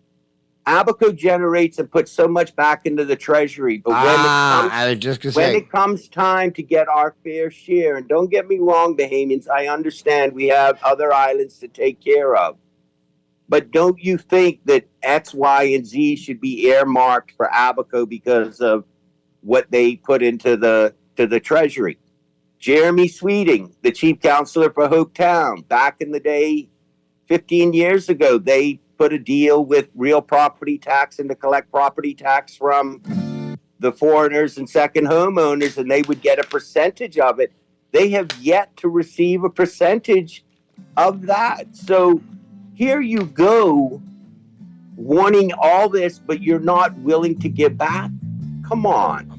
Abaco generates and puts so much back into the treasury. But when it comes time to get our fair share, and don't get me wrong, Bahamians, I understand we have other islands to take care of. But don't you think that X, Y, and Z should be earmarked for Abaco because of what they put into the treasury? Jeremy Sweeting, the chief counselor for Hope Town, back in the day, 15 years ago, they put a deal with real property tax and to collect property tax from the foreigners and second homeowners, and they would get a percentage of it. They have yet to receive a percentage of that. So here you go, wanting all this, but you're not willing to give back. Come on.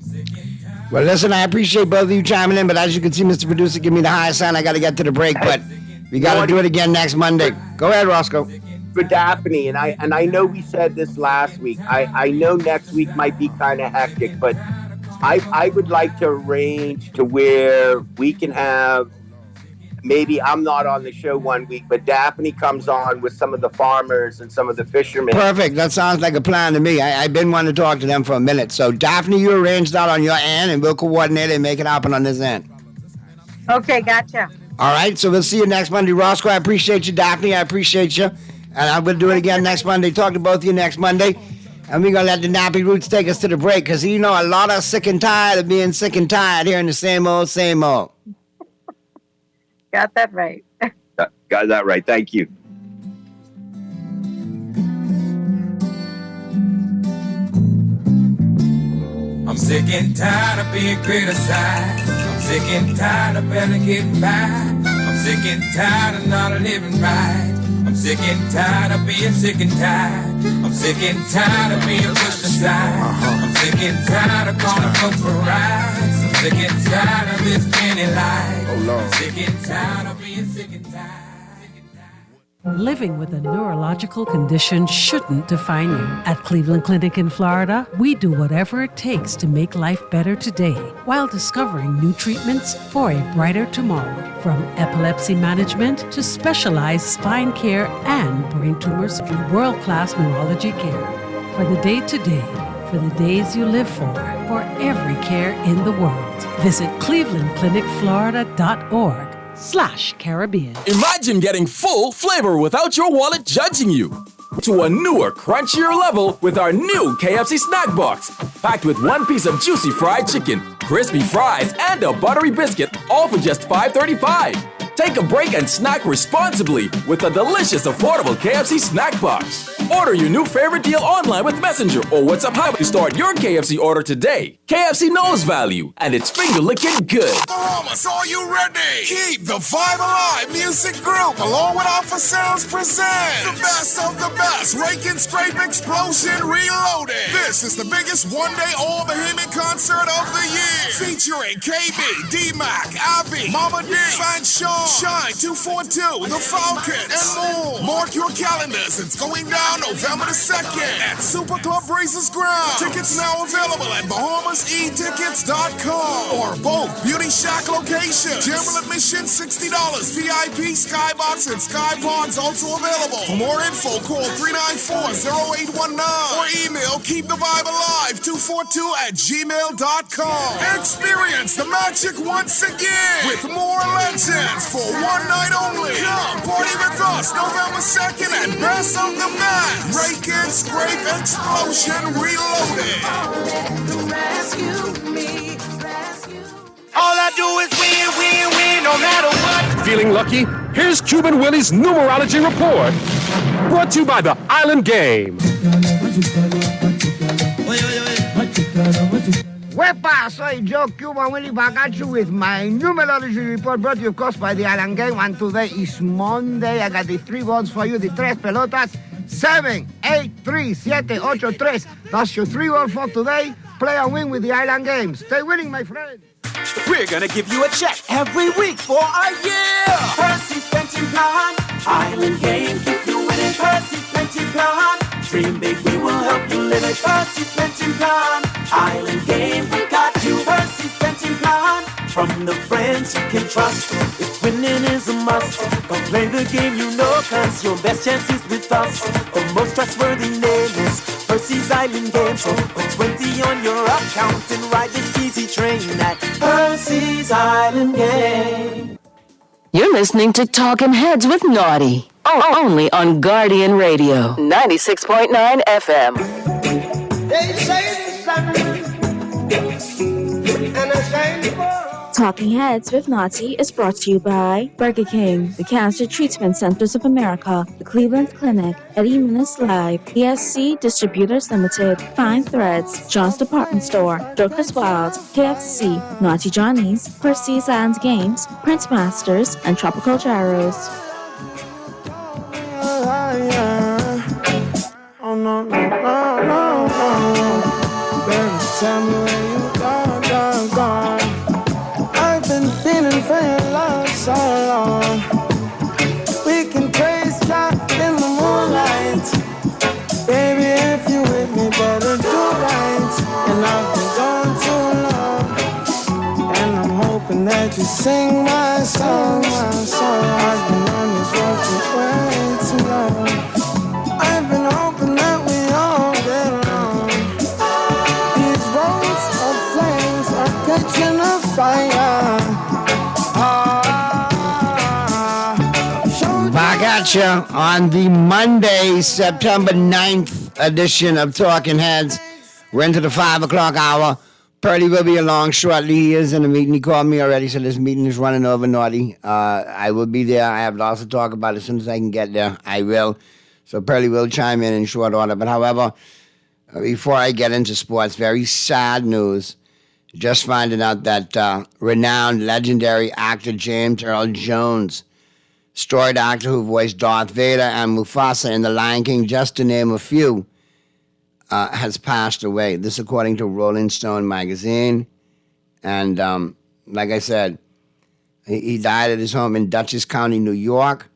Well, listen, I appreciate both of you chiming in, but as you can see, Mr. Producer, give me the high sign. I got to get to the break, but we got to do it again next Monday. Go ahead, Roscoe. For Daphne, and I know we said this last week. I know next week might be kind of hectic, but I would like to arrange to where we can have, maybe I'm not on the show one week, but Daphne comes on with some of the farmers and some of the fishermen. Perfect. That sounds like a plan to me. I've been wanting to talk to them for a minute. So, Daphne, you arrange that on your end, and we'll coordinate and make it happen on this end. Okay, gotcha. All right, so we'll see you next Monday. Roscoe, I appreciate you. Daphne, I appreciate you. And I'm going to do it again next Monday. Talk to both of you next Monday. And we're going to let the Nappy Roots take us to the break, because, you know, a lot of sick and tired of being sick and tired hearing the same old, same old. Got that right. Got that right. Thank you. I'm sick and tired of being criticized. I'm sick and tired of barely getting by. I'm sick and tired of not living right. I'm sick and tired of being sick and tired. I'm sick and tired of being pushed aside. I'm sick and tired of calling folks for rides. I'm sick and tired of this penny life. I'm sick and tired of being sick and tired. Living with a neurological condition shouldn't define you. At Cleveland Clinic in Florida, we do whatever it takes to make life better today while discovering new treatments for a brighter tomorrow. From epilepsy management to specialized spine care and brain tumors to world-class neurology care. For the day-to-day, for the days you live for every care in the world. Visit clevelandclinicflorida.org/Caribbean. Imagine getting full flavor without your wallet judging you. To a newer, crunchier level with our new KFC Snack Box. Packed with one piece of juicy fried chicken, crispy fries, and a buttery biscuit, all for just $5.35. Take a break and snack responsibly with a delicious, affordable KFC snack box. Order your new favorite deal online with Messenger or WhatsApp Hive to start your KFC order today. KFC knows value, and it's finger-licking good. Bahamas, are you ready? Keep the Vibe Alive Music Group, along with Alpha Sounds, present the best of the best. Rake and Scrape Explosion Reloaded. This is the biggest one-day all-Bahamian concert of the year. Featuring KB, D-Mac, Abby, Mama D, Fan Shaw, Shine 242, The Falcons, and more. Mark your calendars. It's going down November the 2nd at Super Club Races Ground. Tickets now available at BahamasEtickets.com or both Beauty Shack locations. General admission $60. VIP, Skybox, and Skypods also available. For more info, call 394-0819 or email keepthevibealive242@gmail.com. Experience the magic once again with more legends for one night only. Come party with us November 2nd at Best of the Best. Rake and Scrape Explosion Reloaded. All I do is win, win, win, no matter what. Feeling lucky? Here's Cuban Willie's numerology report. Brought to you by the Island Game. Wepa, soy Joe Cuban Willie back at you with my numerology report brought to you, of course, by the Island Game. And today is Monday. I got the 3 balls for you, the tres pelotas. 7, 8, 3, 7, 8, 3. That's your 3 ball for today. Play and win with the Island Game. Stay winning, my friend. We're gonna give you a check every week for a year. Percy's Pension Plan, Island Game, keep you winning. Percy's Pension Plan, dream big, we will help you live it. Percy's Pension Plan, Island Game, we got you. Percy's Pension Plan, from the friends you can trust. If winning is a must, don't play the game you know, cause your best chance is with us. Our most trustworthy name is Percy's Island Game. So put 20 on your account and ride this easy train at Percy's Island Game. You're listening to Talking Heads with Naughty. Only on Guardian Radio, 96.9 FM. They say the sun and I shine the world. Talking Heads with Naughty is brought to you by Burger King, the Cancer Treatment Centers of America, the Cleveland Clinic, Eddie Minas Live, ESC Distributors Limited, Fine Threads, John's Department Store, Dorcas Wild, KFC, Naughty Johnny's, Percy's Island Games, Prince Masters, and Tropical Gyros. Oh, no, no, no, no, no. Baby, tell me where you gone, gone, gone. I've been feeling for your love so long. We can praise God in the moonlight. Baby, if you with me, better do right. And I've been gone too long. And I'm hoping that you sing my song, my song. I've been on this road for way too long. I've been hoping that we all get along. These roads of flames are catching a fire. Back at you on the Monday, September 9th edition of Talking Heads. We're into the 5 o'clock hour. Pearly will be along shortly. He is in a meeting. He called me already, so this meeting is running over, Naughty. I will be there. I have lots to talk about. As soon as I can get there, I will. So Pearly will chime in short order. But however, before I get into sports, very sad news. Just finding out that renowned, legendary actor James Earl Jones, storied actor who voiced Darth Vader and Mufasa in The Lion King, just to name a few, has passed away. This according to Rolling Stone magazine. And like I said, he died at his home in Dutchess County, New York,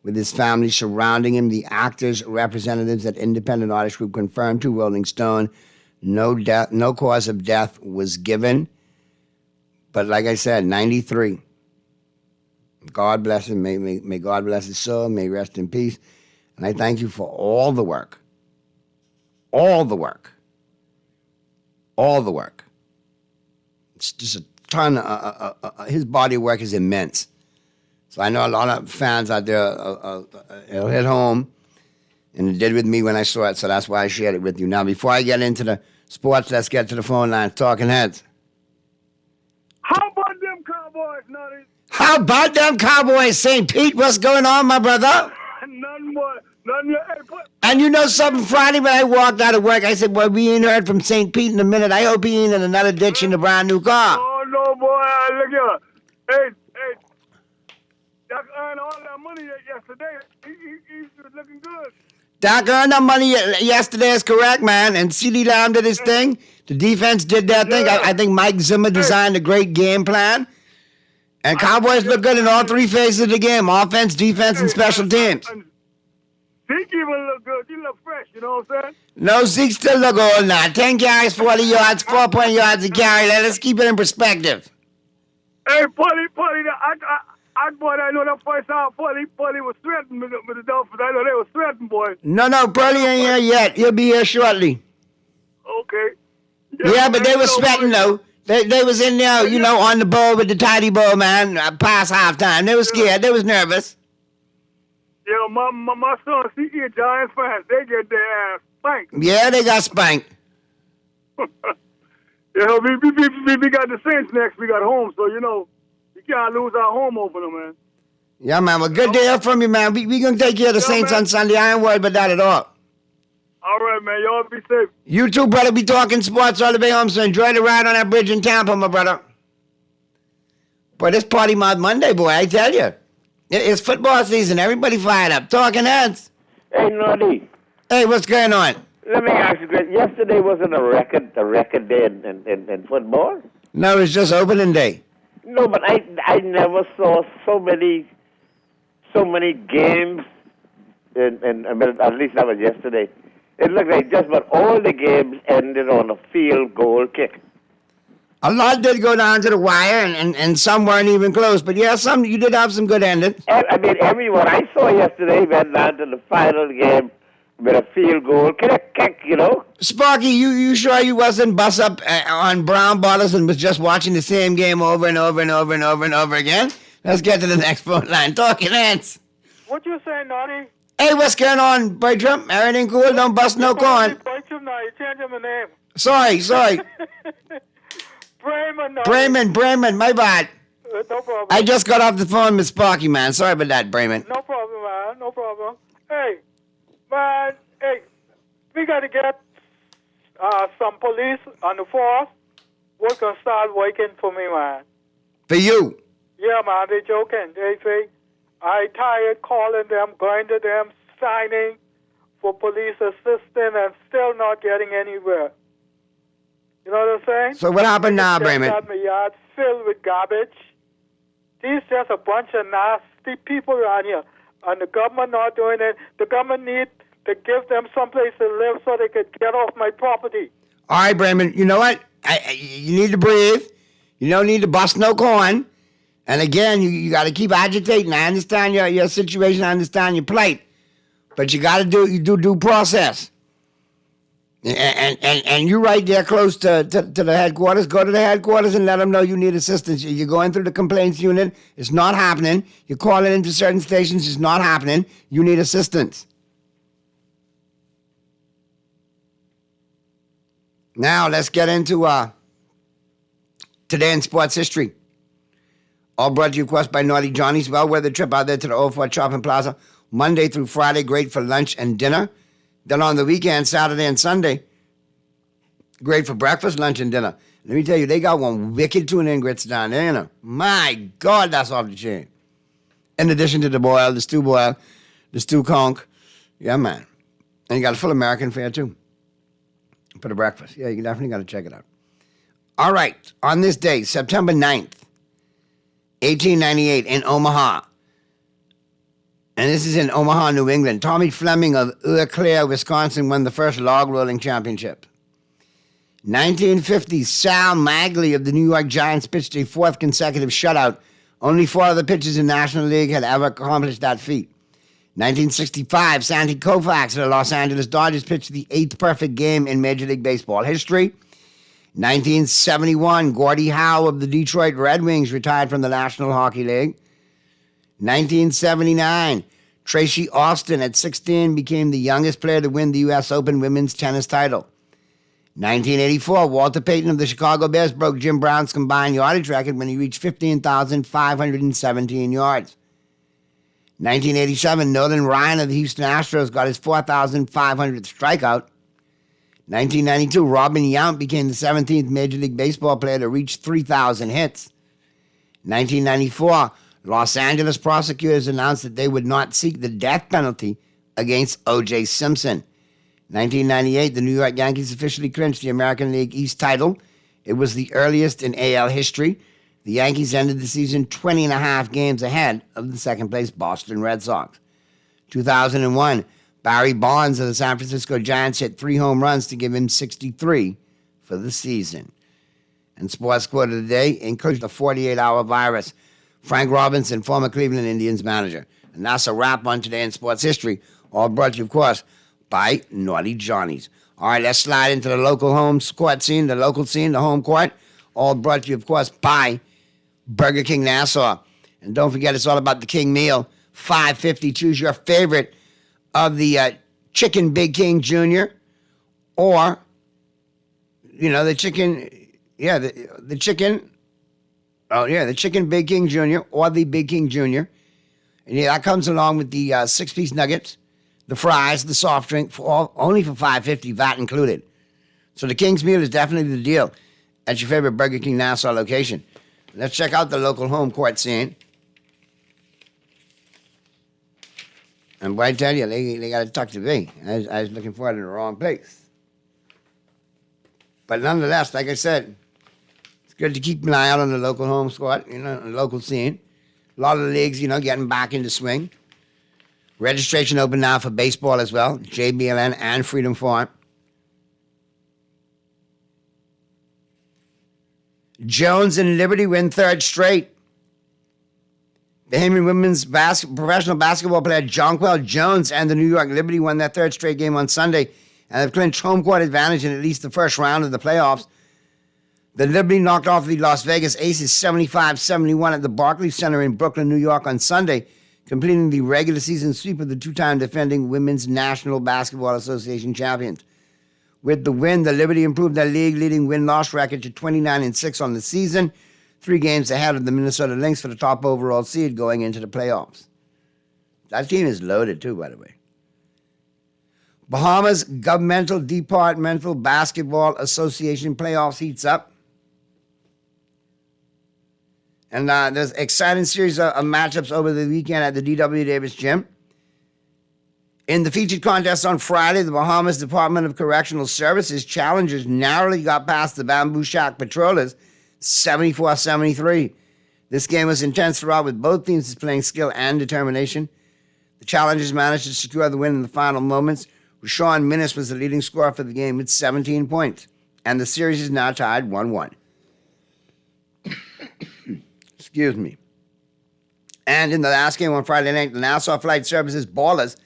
with his family surrounding him. The actor's representatives at Independent Artist Group confirmed to Rolling Stone no cause of death was given. But like I said, 93. God bless him. May God bless his soul. May he rest in peace. And I thank you for all the work. All the work. All the work. It's just a ton. His body of work is immense. So I know a lot of fans out there it'll hit home, and it did with me when I saw it, so that's why I shared it with you. Now, before I get into the sports, let's get to the phone line. Talking Heads. How about them Cowboys, Nutty? How about them Cowboys, St. Pete? What's going on, my brother? Nothing more. Nothing. Hey, And you know something, Friday when I walked out of work, I said, well, we ain't heard from St. Pete in a minute. I hope he ain't in another ditch in a brand new car. Oh, no, boy. Look here. Hey. Doc earned all that money yesterday. He's looking good. Doc earned that money yesterday is correct, man. And CeeDee Lamb did his thing. The defense did their thing. I think Mike Zimmer designed a great game plan. And Cowboys look good in all three phases of the game. Offense, defense, and special teams. Zeke even look good. He look fresh, you know what I'm saying? No, Zeke still look old now. 10 carries, 40 yards, 4 yards a carry. Let's keep it in perspective. Hey, Putty, I know that first time Putty was threatened with the Dolphins. I know they were threatened, boy. No, Purdy ain't here yet. He'll be here shortly. Okay. Yeah, but they were sweating, though. They was in there, you know, on the bowl with the tidy bowl, man, past halftime. They were scared. They was nervous. Yeah, my son, he a Giants fans. They get their ass spanked. Yeah, they got spanked. Yeah, we got the Saints next. We got home, so, you know, you can't lose our home opener, man. Yeah, man. Well, good to hear from you, man. We going to take care of the Saints on Sunday. I ain't worried about that at all. All right, man. Y'all be safe. You too, brother. Be talking sports all the way home, so enjoy the ride on that bridge in Tampa, my brother. Boy, this party mod Monday, boy, I tell you. It's football season. Everybody fired up. Talking heads. Hey, Noddy. Hey, what's going on? Let me ask you, yesterday wasn't a record day in football? No, it's just opening day. No, but I never saw so many games, at least that was yesterday. It looked like just about all the games ended on a field goal kick. A lot did go down to the wire, and some weren't even close. But yeah, you did have some good endings. I mean, everyone I saw yesterday went down to the final game with a field goal kick, you know. Sparky, you sure you wasn't bust up on brown bottles and was just watching the same game over and over and over and over and over again? Let's get to the next phone line. Talking ants. What you saying, Noddy? Hey, what's going on, Bertram? Everything cool? Don't bust no corn. Bertram, now you changing my name. Sorry. Bremen, my bad. No problem. I just got off the phone with Sparky, man. Sorry about that, Bremen. No problem, man. No problem. Hey, man, we got to get some police on the force. We're going to start working for me, man. For you? Yeah, man, they joking. They say, I tired calling them, going to them, signing for police assistance and still not getting anywhere. You know what I'm saying? So what happened now, Bremen? My yard filled with garbage. These just a bunch of nasty people around here. And the government not doing it. The government need to give them someplace to live so they could get off my property. All right, Bremen, you know what? You need to breathe. You don't need to bust no corn. And again, you got to keep agitating. I understand your situation. I understand your plight. But you got to do due process. And you're right there close to the headquarters. Go to the headquarters and let them know you need assistance. You're going through the complaints unit. It's not happening. You're calling into certain stations. It's not happening. You need assistance. Now, let's get into today in sports history. All brought to you, of course, by Naughty Johnny's well-weather trip out there to the Old Fort Shopping Plaza. Monday through Friday, great for lunch and dinner. Then on the weekend, Saturday and Sunday, great for breakfast, lunch, and dinner. Let me tell you, they got one wicked tuna and grits down there, you know. My God, that's off the chain. In addition to the stew conch. Yeah, man. And you got a full American fare, too, for the breakfast. Yeah, you definitely got to check it out. All right, on this day, September 9th, 1898, in Omaha, and this is in Omaha, New England, Tommy Fleming of Eau Claire, Wisconsin, won the first log rolling championship. 1950, Sal Magley of the New York Giants pitched a fourth consecutive shutout. Only 4 other pitchers in the National League had ever accomplished that feat. 1965, Sandy Koufax of the Los Angeles Dodgers pitched the 8th perfect game in Major League Baseball history. 1971, Gordie Howe of the Detroit Red Wings retired from the National Hockey League. 1979, Tracy Austin at 16 became the youngest player to win the U.S. Open women's tennis title. 1984, Walter Payton of the Chicago Bears broke Jim Brown's combined yardage record when he reached 15,517 yards. 1987, Nolan Ryan of the Houston Astros got his 4,500th strikeout. 1992, Robin Yount became the 17th Major League Baseball player to reach 3,000 hits. 1994, Los Angeles prosecutors announced that they would not seek the death penalty against O.J. Simpson. 1998, the New York Yankees officially clinched the American League East title. It was the earliest in AL history. The Yankees ended the season 20 and a half games ahead of the second-place Boston Red Sox. 2001, Barry Bonds of the San Francisco Giants hit 3 home runs to give him 63 for the season. And sports quote of the day, includes the 48-hour virus. Frank Robinson, former Cleveland Indians manager. And that's a wrap on Today in Sports History, all brought to you, of course, by Naughty Johnny's. All right, let's slide into the local home court scene, the local scene, the home court, all brought to you, of course, by Burger King Nassau. And don't forget, it's all about the King meal. $5.50. Choose your favorite of the Chicken Big King Jr. or, the chicken, the chicken, the Chicken Big King Jr. or the Big King Jr. And that comes along with the 6-piece nuggets, the fries, the soft drink, only for $5.50, VAT included. So the King's meal is definitely the deal at your favorite Burger King Nassau location. Let's check out the local home court scene. And boy, I tell you, they got to talk to me. I was looking for it in the wrong place. But nonetheless, like I said, it's good to keep an eye out on the local home court, the local scene. A lot of the leagues, getting back into swing. Registration open now for baseball as well, JBLN and Freedom Farm. Jones and Liberty win 3rd straight. Bahamian women's professional basketball player Jonquel Jones and the New York Liberty won their 3rd straight game on Sunday and have clinched home court advantage in at least the first round of the playoffs. The Liberty knocked off the Las Vegas Aces 75-71 at the Barclays Center in Brooklyn, New York on Sunday, completing the regular season sweep of the 2-time defending Women's National Basketball Association champions. With the win, the Liberty improved their league-leading win-loss record to 29-6 on the season, 3 games ahead of the Minnesota Lynx for the top overall seed going into the playoffs. That team is loaded too, by the way. Bahamas Governmental Departmental Basketball Association playoffs heats up. And there's an exciting series of matchups over the weekend at the D.W. Davis Gym. In the featured contest on Friday, the Bahamas Department of Correctional Services challengers narrowly got past the Bamboo Shack Patrollers 74-73. This game was intense throughout, with both teams displaying skill and determination. The challengers managed to secure the win in the final moments. Rashawn Minnis was the leading scorer for the game with 17 points. And the series is now tied 1-1. Excuse me. And in the last game on Friday night, the Nassau Flight Services Ballers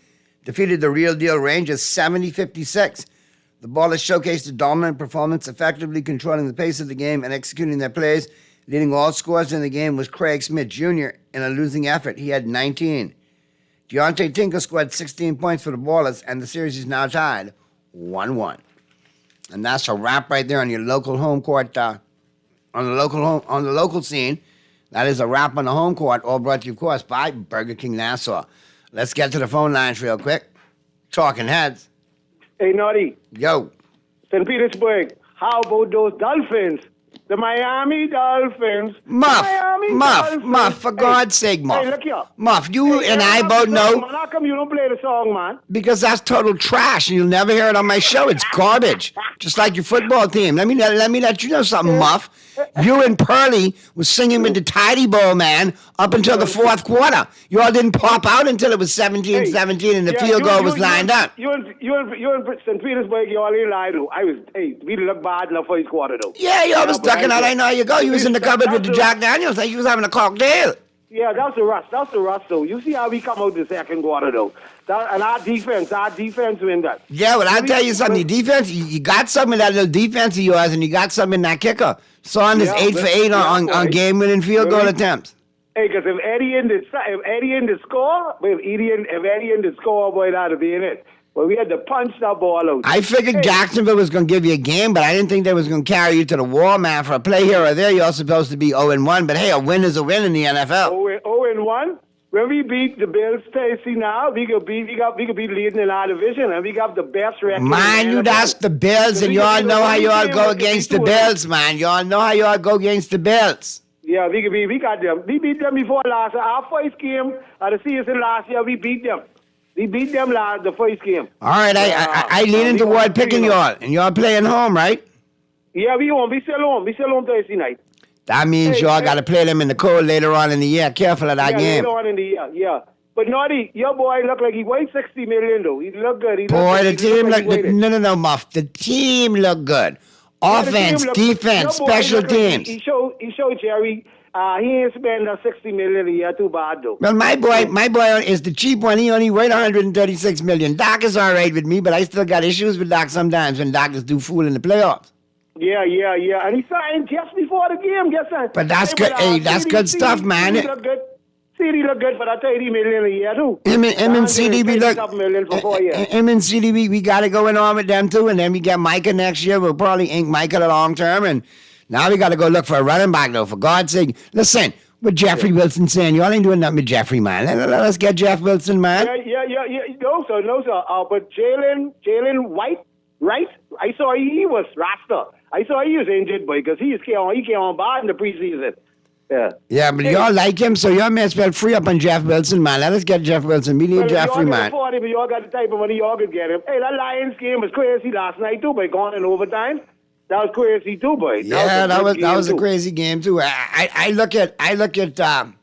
defeated the Real Deal Rangers 70-56. The Ballers showcased a dominant performance, effectively controlling the pace of the game and executing their plays. Leading all scorers in the game was Craig Smith Jr. in a losing effort. He had 19. Deontay Tinker scored 16 points for the Ballers, and the series is now tied 1-1. And that's a wrap right there on your local home court, on the local scene. That is a wrap on the home court, all brought to you, of course, by Burger King Nassau. Let's get to the phone lines real quick. Talking heads. Hey, Naughty. Yo. St. Petersburg, how about those Dolphins? The Miami Dolphins. Muff, for God's sake, Muff. Hey, look here. Muff, you and I both know. Man, how come you don't play the song, man? Because that's total trash, and you'll never hear it on my show. It's garbage. Just like your football team. Let me let you know something, Muff. You and Pearlie was singing with the Tidy Bowl, man, up until the 4th quarter. You all didn't pop out until it was 17-17 and the field goal was lined up. You and St. Petersburg, you all lied. We look bad in the first quarter, though. Yeah, you always ducking out. I know how you go. You was in the cupboard with the Jack Daniels like you was having a cocktail. Yeah, that's the rust, though. You see how we come out the second quarter, though. And our defense win that. Yeah, well, I'll tell you something. Your defense, you got something in that little defense of yours, and you got something in that kicker. Son is 8 for 8 on game-winning field goal attempts. Hey, because if Eddie in the score, boy, that'll be in it. But we had to punch that ball out. I figured Jacksonville was going to give you a game, but I didn't think they was going to carry you to the wall, man. For a play here or there, you're supposed to be 0-1. But hey, a win is a win in the NFL. 0-1. When we beat the Bills, Stacy, now we could be leading in our division, and we got the best record. Man, you that's the Bills, and y'all know how y'all go against the Bills, man. Y'all know how y'all go against the Bills. Yeah, we got them. We beat them before last. Our first game of the season last year, we beat them. We beat them the first game. All right, I lean toward picking y'all, and y'all playing home, right? Yeah, we home. We still home. We still home Thursday night. That means y'all got to play them in the cold later on in the year. Careful of that game. Later on in the year, yeah. But Naughty, your boy look like he weighed 60 million, though. He look good. The team look no, Muff. The team look good. Offense, defense, special teams. He showed Jerry. He ain't spend 60 million a year too bad though. Well, my boy is the cheap one. He only weighed 136 million. Doc is all right with me, but I still got issues with Doc sometimes when Doc is do fool in the playoffs. Yeah. And he signed just before the game. But that's good. Hey, that's good stuff, man. CD look good for that 30 million a year too. Him and CD we look. Him and CD we got it going on with them too, and then we get Micah next year. We'll probably ink Micah the long term, and now we got to go look for a running back though. For God's sake, listen. What Jeffrey Wilson saying? Y'all ain't doing nothing with Jeffrey, man. Let's get Jeff Wilson, man. Yeah. No, sir. But Jalen White, right? I saw he was Rasta. I saw he was injured, boy, because he came on bad in the preseason. Yeah, but y'all like him, so y'all may as well free up on Jeff Wilson, man. Let us get Jeff Wilson. We need Jeffrey, man. Y'all can afford him, y'all got the type of money y'all could get him. Hey, that Lions game was crazy last night, too, by going in overtime. That was crazy, too, boy. That was a crazy game, too. I look at the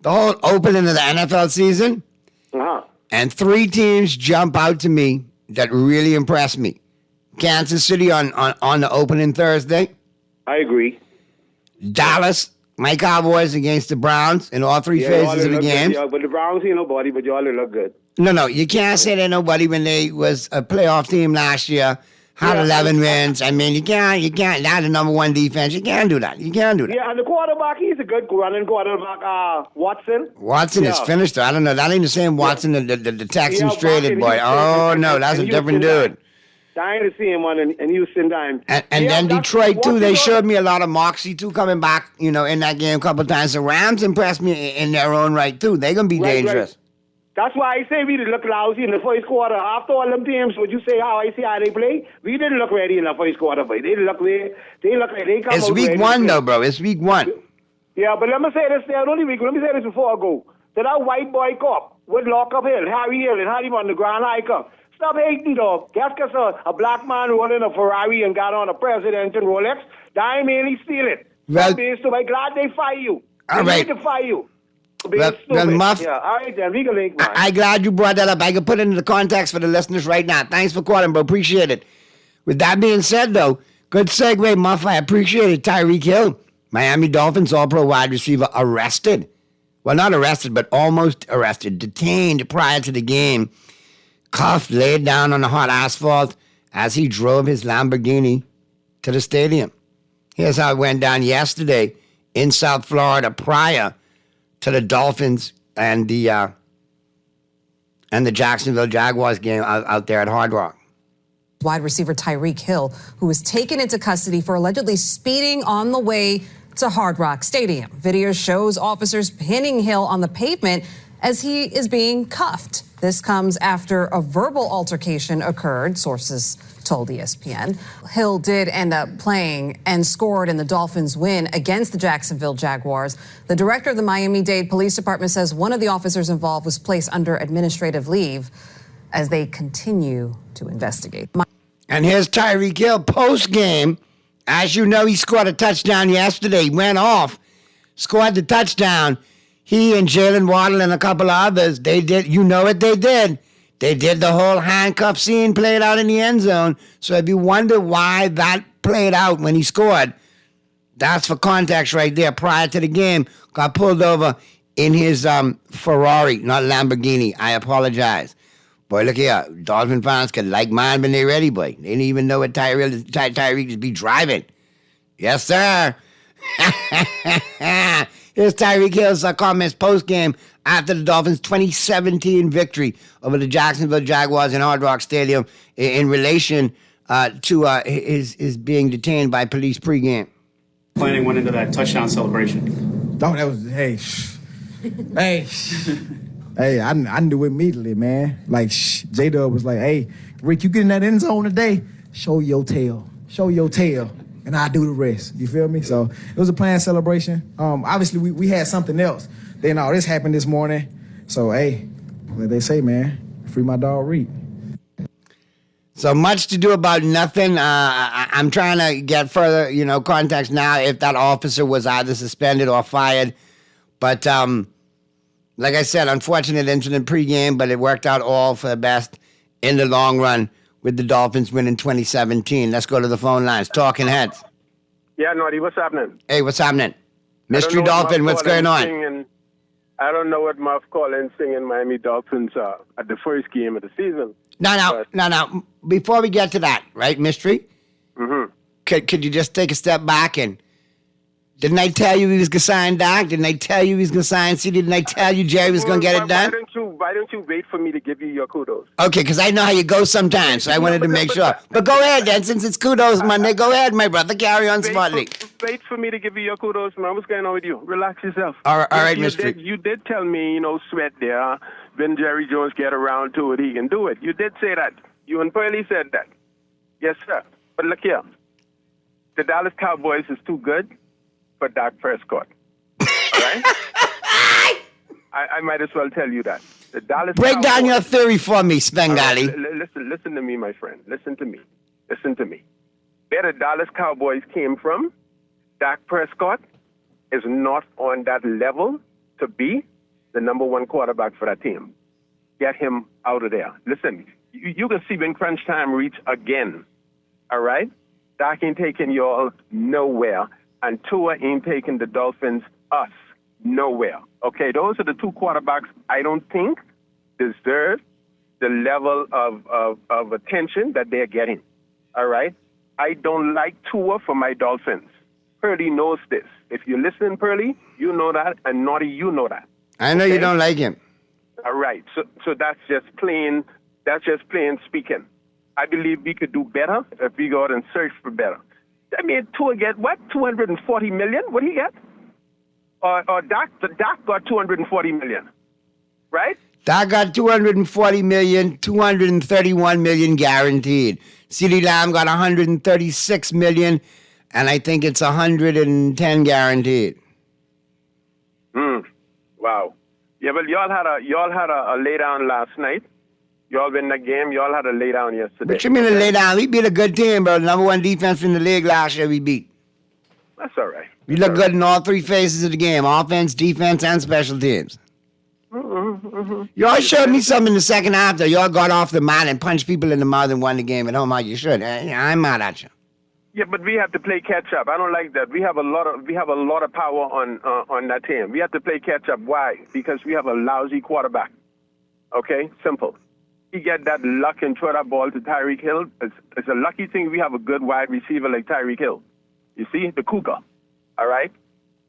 whole opening of the NFL season, and three teams jump out to me that really impressed me. Kansas City on the opening Thursday. I agree. Dallas, my Cowboys against the Browns in all three phases of the game. Yeah, but the Browns ain't nobody, but y'all look good. No, you can't say they're nobody when they was a playoff team last year, had 11 wins. I mean, you can't. That's the number one defense. You can't do that. Yeah, and the quarterback, he's a good running quarterback, Watson. Watson is finished, though. I don't know. That ain't the same Watson the Texans traded, boy. Oh, no, that's a different dude. Dying to see him in Houston. And then Detroit, too. They showed me a lot of moxie, too, coming back, in that game a couple of times. The Rams impressed me in their own right, too. They're going to be dangerous. Right. That's why I say we didn't look lousy in the first quarter. After all them teams, would you say how they play? We didn't look ready in the first quarter, but they look like they come It's week one, though, bro. It's week one. Yeah, but let me say this there. Let me say this before I go. To that white boy cop with Lockup Hill, Harry Hill, and had him on the Grand High Cup. Stop hating, dog. Just because a black man running a Ferrari and got on a presidential Rolex, that mean he steal it. Well, I'm glad they fire you. All right. They need to fire you. Well, Muff, yeah, all right then, we can link, man. I'm glad you brought that up. I can put it into the context for the listeners right now. Thanks for calling, bro. Appreciate it. With that being said, though, good segue, Muff. I appreciate it. Tyreek Hill, Miami Dolphins All-Pro wide receiver, arrested. Well, not arrested, but almost arrested. Detained prior to the game. Cuffed, laid down on the hot asphalt as he drove his Lamborghini to the stadium. Here's how it went down yesterday in South Florida prior to the Dolphins and the Jacksonville Jaguars game out there at Hard Rock. Wide receiver Tyreek Hill, who was taken into custody for allegedly speeding on the way to Hard Rock Stadium. Video shows officers pinning Hill on the pavement as he is being cuffed. This comes after a verbal altercation occurred, sources told ESPN. Hill did end up playing and scored in the Dolphins' win against the Jacksonville Jaguars. The director of the Miami-Dade Police Department says one of the officers involved was placed under administrative leave as they continue to investigate. And here's Tyreek Hill post-game. As you know, he scored a touchdown yesterday. He went off, scored the touchdown. He and Jalen Waddle and a couple of others, they did, you know what they did. They did the whole handcuff scene played out in the end zone. So if you wonder why that played out when he scored, that's for context right there. Prior to the game, got pulled over in his Ferrari, not Lamborghini. I apologize. Boy, look here. Dolphin fans could like mine when they ready, boy. They didn't even know what Tyreek just be driving. Yes, sir. Here's Tyreek Hill's comments post-game after the Dolphins' 2017 victory over the Jacksonville Jaguars in Hard Rock Stadium in relation to his being detained by police pregame. Planning went into that touchdown celebration. Oh, that was, hey, I knew immediately, man. Like, J-Dub was like, hey, Rick, you get in that end zone today, show your tail, and I'll do the rest. You feel me? So it was a planned celebration. Obviously, we had something else. Then all this happened this morning. So, hey, what they say, man, free my dog Reed. So much to do about nothing. I'm trying to get further, context now if that officer was either suspended or fired. But like I said, unfortunate incident pregame, but it worked out all for the best in the long run with the Dolphins winning 2017. Let's go to the phone lines. Talking Heads. Yeah, Naughty, what's happening? Hey, what's happening? Mystery Dolphin, what's going on? I don't know what Muff Collins singing Miami Dolphins at the first game of the season. No. Before we get to that, right, Mystery? Mm-hmm. Could you just take a step back and didn't I tell you he was going to sign Doc? Didn't I tell you he was going to sign CD? Didn't I tell you Jerry was going to get it done? Why don't you wait for me to give you your kudos? Okay, because I know how you go sometimes, so I wanted to make sure. But go ahead, then, since it's Kudos Monday. Go ahead, my brother. Carry on smartly. Wait for me to give you your kudos, man. What's going on with you? Relax yourself. All right, Mystery. You did tell me, Sweat there. When Jerry Jones get around to it, he can do it. You did say that. You and Pearlie said that. Yes, sir. But look here. The Dallas Cowboys is too good for Dak Prescott. Right? I might as well tell you that. The Dallas Break Cowboys, down your theory for me, Svengali. Listen to me, my friend. Listen to me. Where the Dallas Cowboys came from, Dak Prescott is not on that level to be the number one quarterback for that team. Get him out of there. Listen, you can see when crunch time reach again. All right? Dak ain't taking y'all nowhere. And Tua ain't taking the Dolphins, us, nowhere. Okay, those are the two quarterbacks I don't think deserve the level of attention that they're getting. All right? I don't like Tua for my Dolphins. Pearlie knows this. If you listen, Pearlie, you know that, and Naughty, you know that. I know you don't like him. All right, so that's just plain speaking. I believe we could do better if we go out and search for better. I mean, Tua get what? $240 million? What do he get? Or Dak got $240 million, right? Dak got $240 million, $231 million guaranteed. CeeDee Lamb got $136 million, and I think it's $110 guaranteed. Wow. Yeah, well, y'all had a lay down last night. Y'all win the game. Y'all had a lay down yesterday. What you mean a lay down? We beat a good team, bro. The number one defense in the league last year we beat. That's all right. We look good in all three phases of the game: offense, defense, and special teams. Y'all showed me something in the second half, though. Y'all got off the mat and punched people in the mouth and won the game at home. How you should. I'm mad at you. Yeah, but we have to play catch up. I don't like that. We have a lot of power on that team. We have to play catch up. Why? Because we have a lousy quarterback. Okay, simple. He get that luck and throw that ball to Tyreek Hill. It's a lucky thing we have a good wide receiver like Tyreek Hill. You see, the Cougar. All right,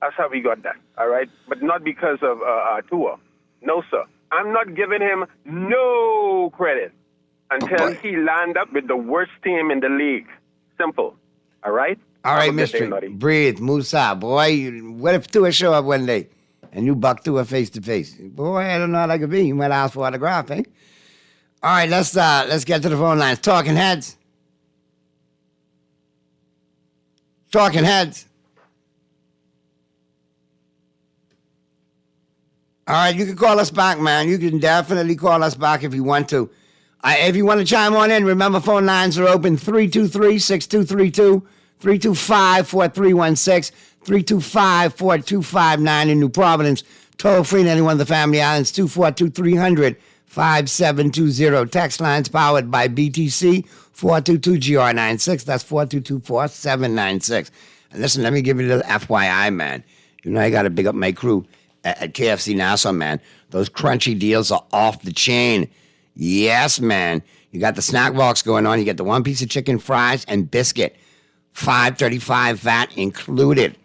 that's how we got that. All right, but not because of Tua. No, sir. I'm not giving him no credit until he land up with the worst team in the league. Simple. All right? All right, Mystery. Breathe. Musa. Boy, what if Tua show up one day and you buck Tua face to face? Boy, I don't know how that could be. You might ask for autograph, eh? All right, let's get to the phone lines. Talking Heads. Talking Heads. All right, you can call us back, man. You can definitely call us back if you want to. If you want to chime on in, remember phone lines are open 323-6232, 325-4316, 325-4259 in New Providence. Toll free to anyone of the Family Islands, 242-300-5720. Text lines powered by BTC, 422-GR96. That's 422-4796. And listen, let me give you a little FYI, man. You know I got to big up my crew at KFC Nassau, man. Those crunchy deals are off the chain. Yes, man. You got the snack box going on. You get the one piece of chicken, fries, and biscuit. $5.35 VAT included.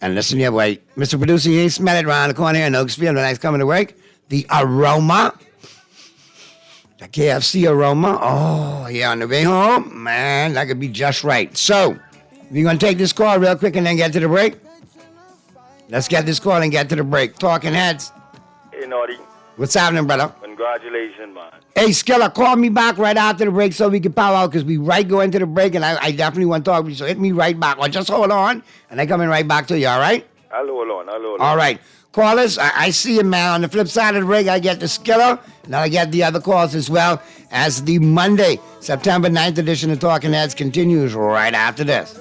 And listen here, boy. Mr. Producer, you ain't smell it around the corner here in Oaksfield when I was coming to work. The aroma. The KFC aroma. Oh, yeah, on the way home. Man, that could be just right. So, we're going to take this call real quick and then get to the break. Let's get this call and get to the break. Talking Heads. Hey, Naughty. What's happening, brother? Congratulations, man. Hey, Skilla, call me back right after the break so we can power out because we go into the break and I definitely want to talk to you. So hit me right back. Or just hold on and I'm coming right back to you, all right? I'll hold on. All right. Callers, I see you, man. On the flip side of the break, I get the Skilla and I get the other calls as well as the Monday, September 9th edition of Talking Heads continues right after this.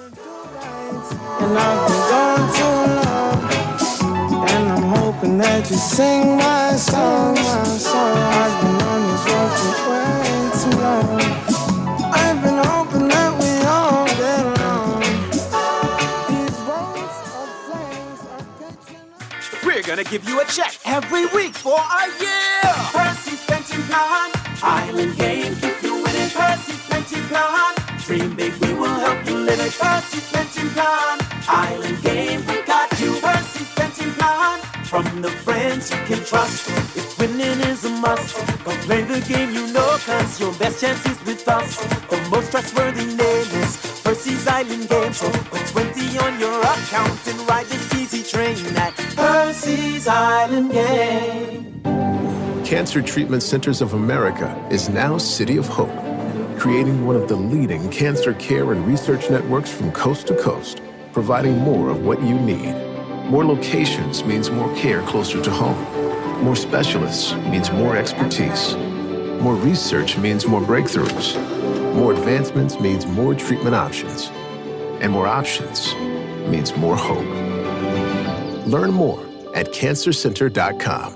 And I've been gone too long, and I'm hoping that you sing my song. I've been on this road for way too long. I've been hoping that we all get along. These roads of flames are catching. We're gonna give you a check every week for a year. Percy's Pension Plan, Island Game, keep you winning. Percy's Pension Plan, dream big, we will help you live it. Percy's Pension Plan, Island Game, we got you. Percy's Pension Plan, from the friends you can trust. If winning is a must, go play the game you know, cause your best chance is with us. The most trustworthy name is Percy's Island Game. So put 20 on your account and ride this easy train at Percy's Island Game. Cancer Treatment Centers of America is now City of Hope, creating one of the leading cancer care and research networks from coast to coast, providing more of what you need. More locations means more care closer to home. More specialists means more expertise. More research means more breakthroughs. More advancements means more treatment options. And more options means more hope. Learn more at cancercenter.com.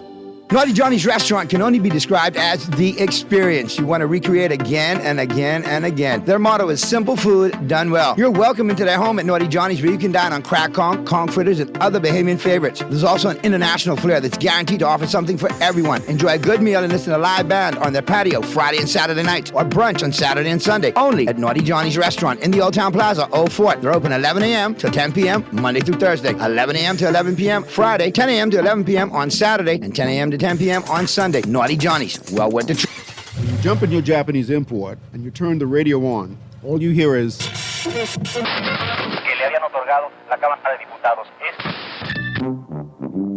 Naughty Johnny's restaurant can only be described as the experience you want to recreate again and again and again. Their motto is simple food done well. You're welcome into their home at Naughty Johnny's where you can dine on crack conch fritters, and other Bahamian favorites. There's also an international flair that's guaranteed to offer something for everyone. Enjoy a good meal and listen to a live band on their patio Friday and Saturday nights, or brunch on Saturday and Sunday. Only at Naughty Johnny's restaurant in the Old Town Plaza, Old Fort. They're open 11 a.m. to 10 p.m. Monday through Thursday, 11 a.m. to 11 p.m. Friday, 10 a.m. to 11 p.m. on Saturday, and 10 a.m. to 10 p.m. on Sunday. Naughty Johnny's. Well worth the trip. When you jump in your Japanese import and you turn the radio on, all you hear is...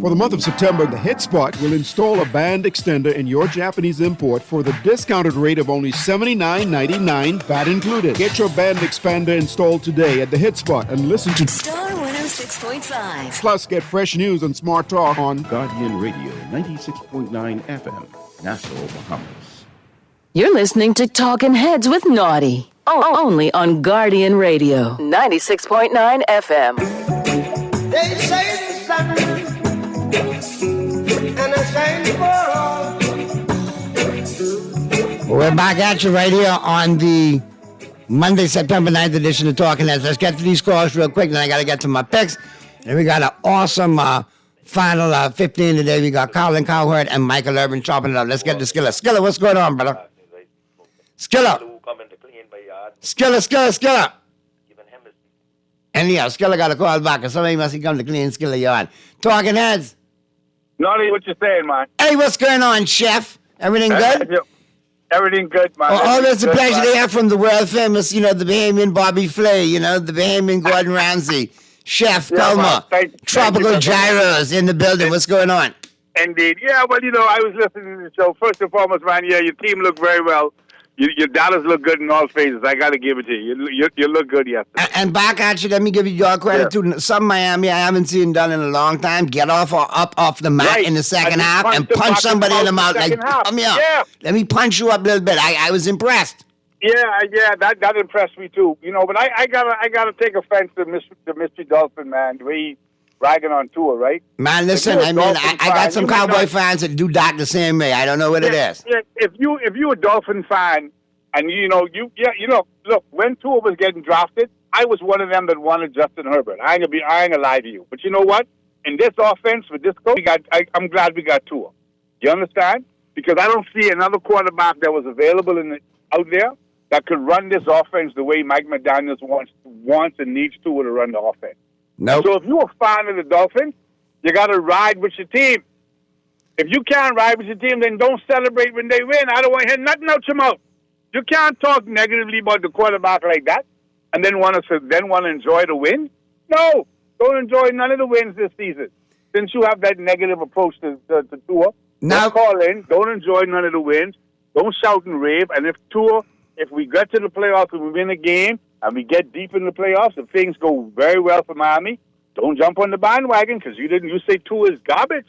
For the month of September, the Hit Spot will install a band extender in your Japanese import for the discounted rate of only $79.99, VAT included. Get your band expander installed today at the Hit Spot and listen to Star 106.5. Plus, get fresh news and smart talk on Guardian Radio 96.9 FM, Nassau, Bahamas. You're listening to Talking Heads with Naughty. Only on Guardian Radio 96.9 FM. They say it's the sun, and I shine for all. We're back at you right here on the Monday, September 9th edition of Talking Heads. Let's get to these calls real quick, then I got to get to my picks. And we got an awesome final 15 today. We got Colin Cowherd and Michael Urban chopping it up. Let's get to Skilla. Skilla, what's going on, brother? Skilla. Skilla. And yeah, Skilla got a call back, and somebody must have come to clean Skilla yard. Talking Heads. Naughty, what you saying, man? Hey, what's going on, Chef? Everything good? Everything good, man. Always a pleasure to hear from the world famous, the Bahamian Bobby Flay, the Bahamian Gordon Ramsay, Chef Colma, Tropical Gyros in the building. What's going on? Indeed. Yeah, well, I was listening to the show. First and foremost, man, your team looked very well. Your dollars look good in all phases. I got to give it to you. You look good yesterday. And back at you, let me give you your credit to some Miami I haven't seen done in a long time. Get off or up off the mat in the second half and punch somebody in the mouth. Like, come here. Yeah. Let me punch you up a little bit. I was impressed. Yeah, that impressed me too. But I gotta take offense to Mr. Dolphin, man. The way he bragging on tour, right? Man, listen, I got some Cowboy fans that do Doc the same way. I don't know what it is. Yeah, if you a Dolphin fan, and look, when Tua was getting drafted, I was one of them that wanted Justin Herbert. I ain't gonna lie to you. But you know what? In this offense with this coach, I'm glad we got Tua. You understand? Because I don't see another quarterback that was available out there that could run this offense the way Mike McDaniels wants and needs to run the offense. Nope. So if you're a fan of the Dolphins, you got to ride with your team. If you can't ride with your team, then don't celebrate when they win. I don't want to hear nothing out your mouth. You can't talk negatively about the quarterback like that and then want to enjoy the win. No, don't enjoy none of the wins this season. Since you have that negative approach to Tua, don't call in. Don't enjoy none of the wins. Don't shout and rave. And if we get to the playoffs and we win a game and we get deep in the playoffs and things go very well for Miami, don't jump on the bandwagon because you say Tua is garbage.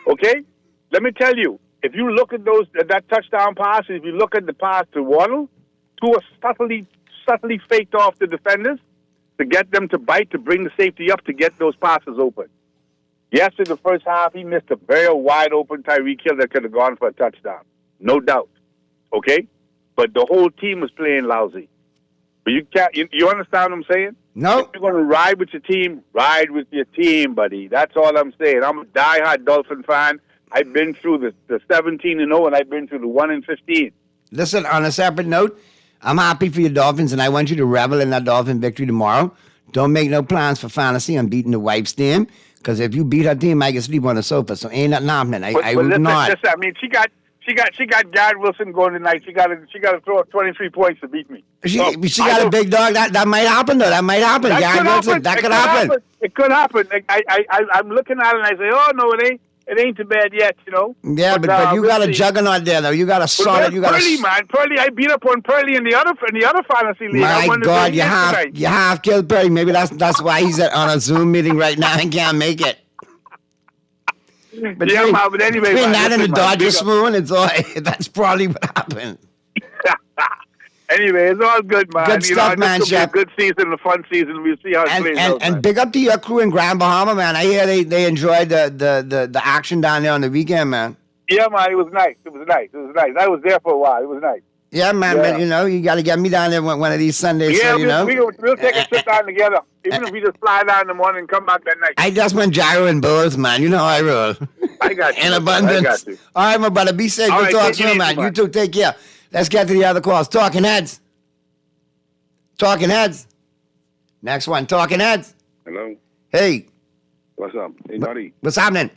Okay? Let me tell you, if you look at that touchdown pass, if you look at the pass to Waddle, Tua subtly faked off the defenders to get them to bite, to bring the safety up, to get those passes open. Yes, in the first half, he missed a very wide-open Tyreek Hill that could have gone for a touchdown. No doubt. Okay? But the whole team was playing lousy. But you understand what I'm saying? No. If you're going to ride with your team, ride with your team, buddy. That's all I'm saying. I'm a diehard Dolphin fan. I've been through the 17-0, and I've been through the 1-15. Listen, on a separate note, I'm happy for your Dolphins, and I want you to revel in that Dolphin victory tomorrow. Don't make no plans for fantasy on beating the wife's team, because if you beat her team, I can sleep on the sofa. So ain't nothing happening. I would not. Listen, I mean, she got Garrett Wilson going tonight. She got to throw up 23 points to beat me. She got a big dog. That might happen though. That might happen. Garrett Wilson. That could happen. It could happen. I'm looking at it and I say, oh no, it ain't. It ain't too bad yet, you know. Yeah, but you got a juggernaut there, though. You got a solid. You got Purley, man. Purley, I beat up on Purley in the other fantasy league. My God, you have killed Purley. Maybe that's why he's on a Zoom meeting right now and can't make it. But yeah, man. But anyway, between that and the Dodgers swoon, it's all. That's probably what happened. Anyway, it's all good, man. Good stuff, man, Chef. It's a good season, a fun season. We'll see how it plays out. And big up to your crew in Grand Bahama, man. I hear they enjoyed the action down there on the weekend, man. Yeah, man. It was nice. It was nice. I was there for a while. It was nice. Yeah, man. Yeah. But you got to get me down there one of these Sundays. Yeah, so, we'll take a trip down together. Even if we just fly down in the morning and come back that night. I just went gyro and bulls, man. You know how I roll. I got you. In abundance. I got you. All right, my brother. Be safe. Good talk to you, man. You too. Take care. Let's get to the other calls. Talking Heads. Talking Heads. Next one. Talking Heads. Hello. Hey. What's up? Hey, Noddy. What's happening?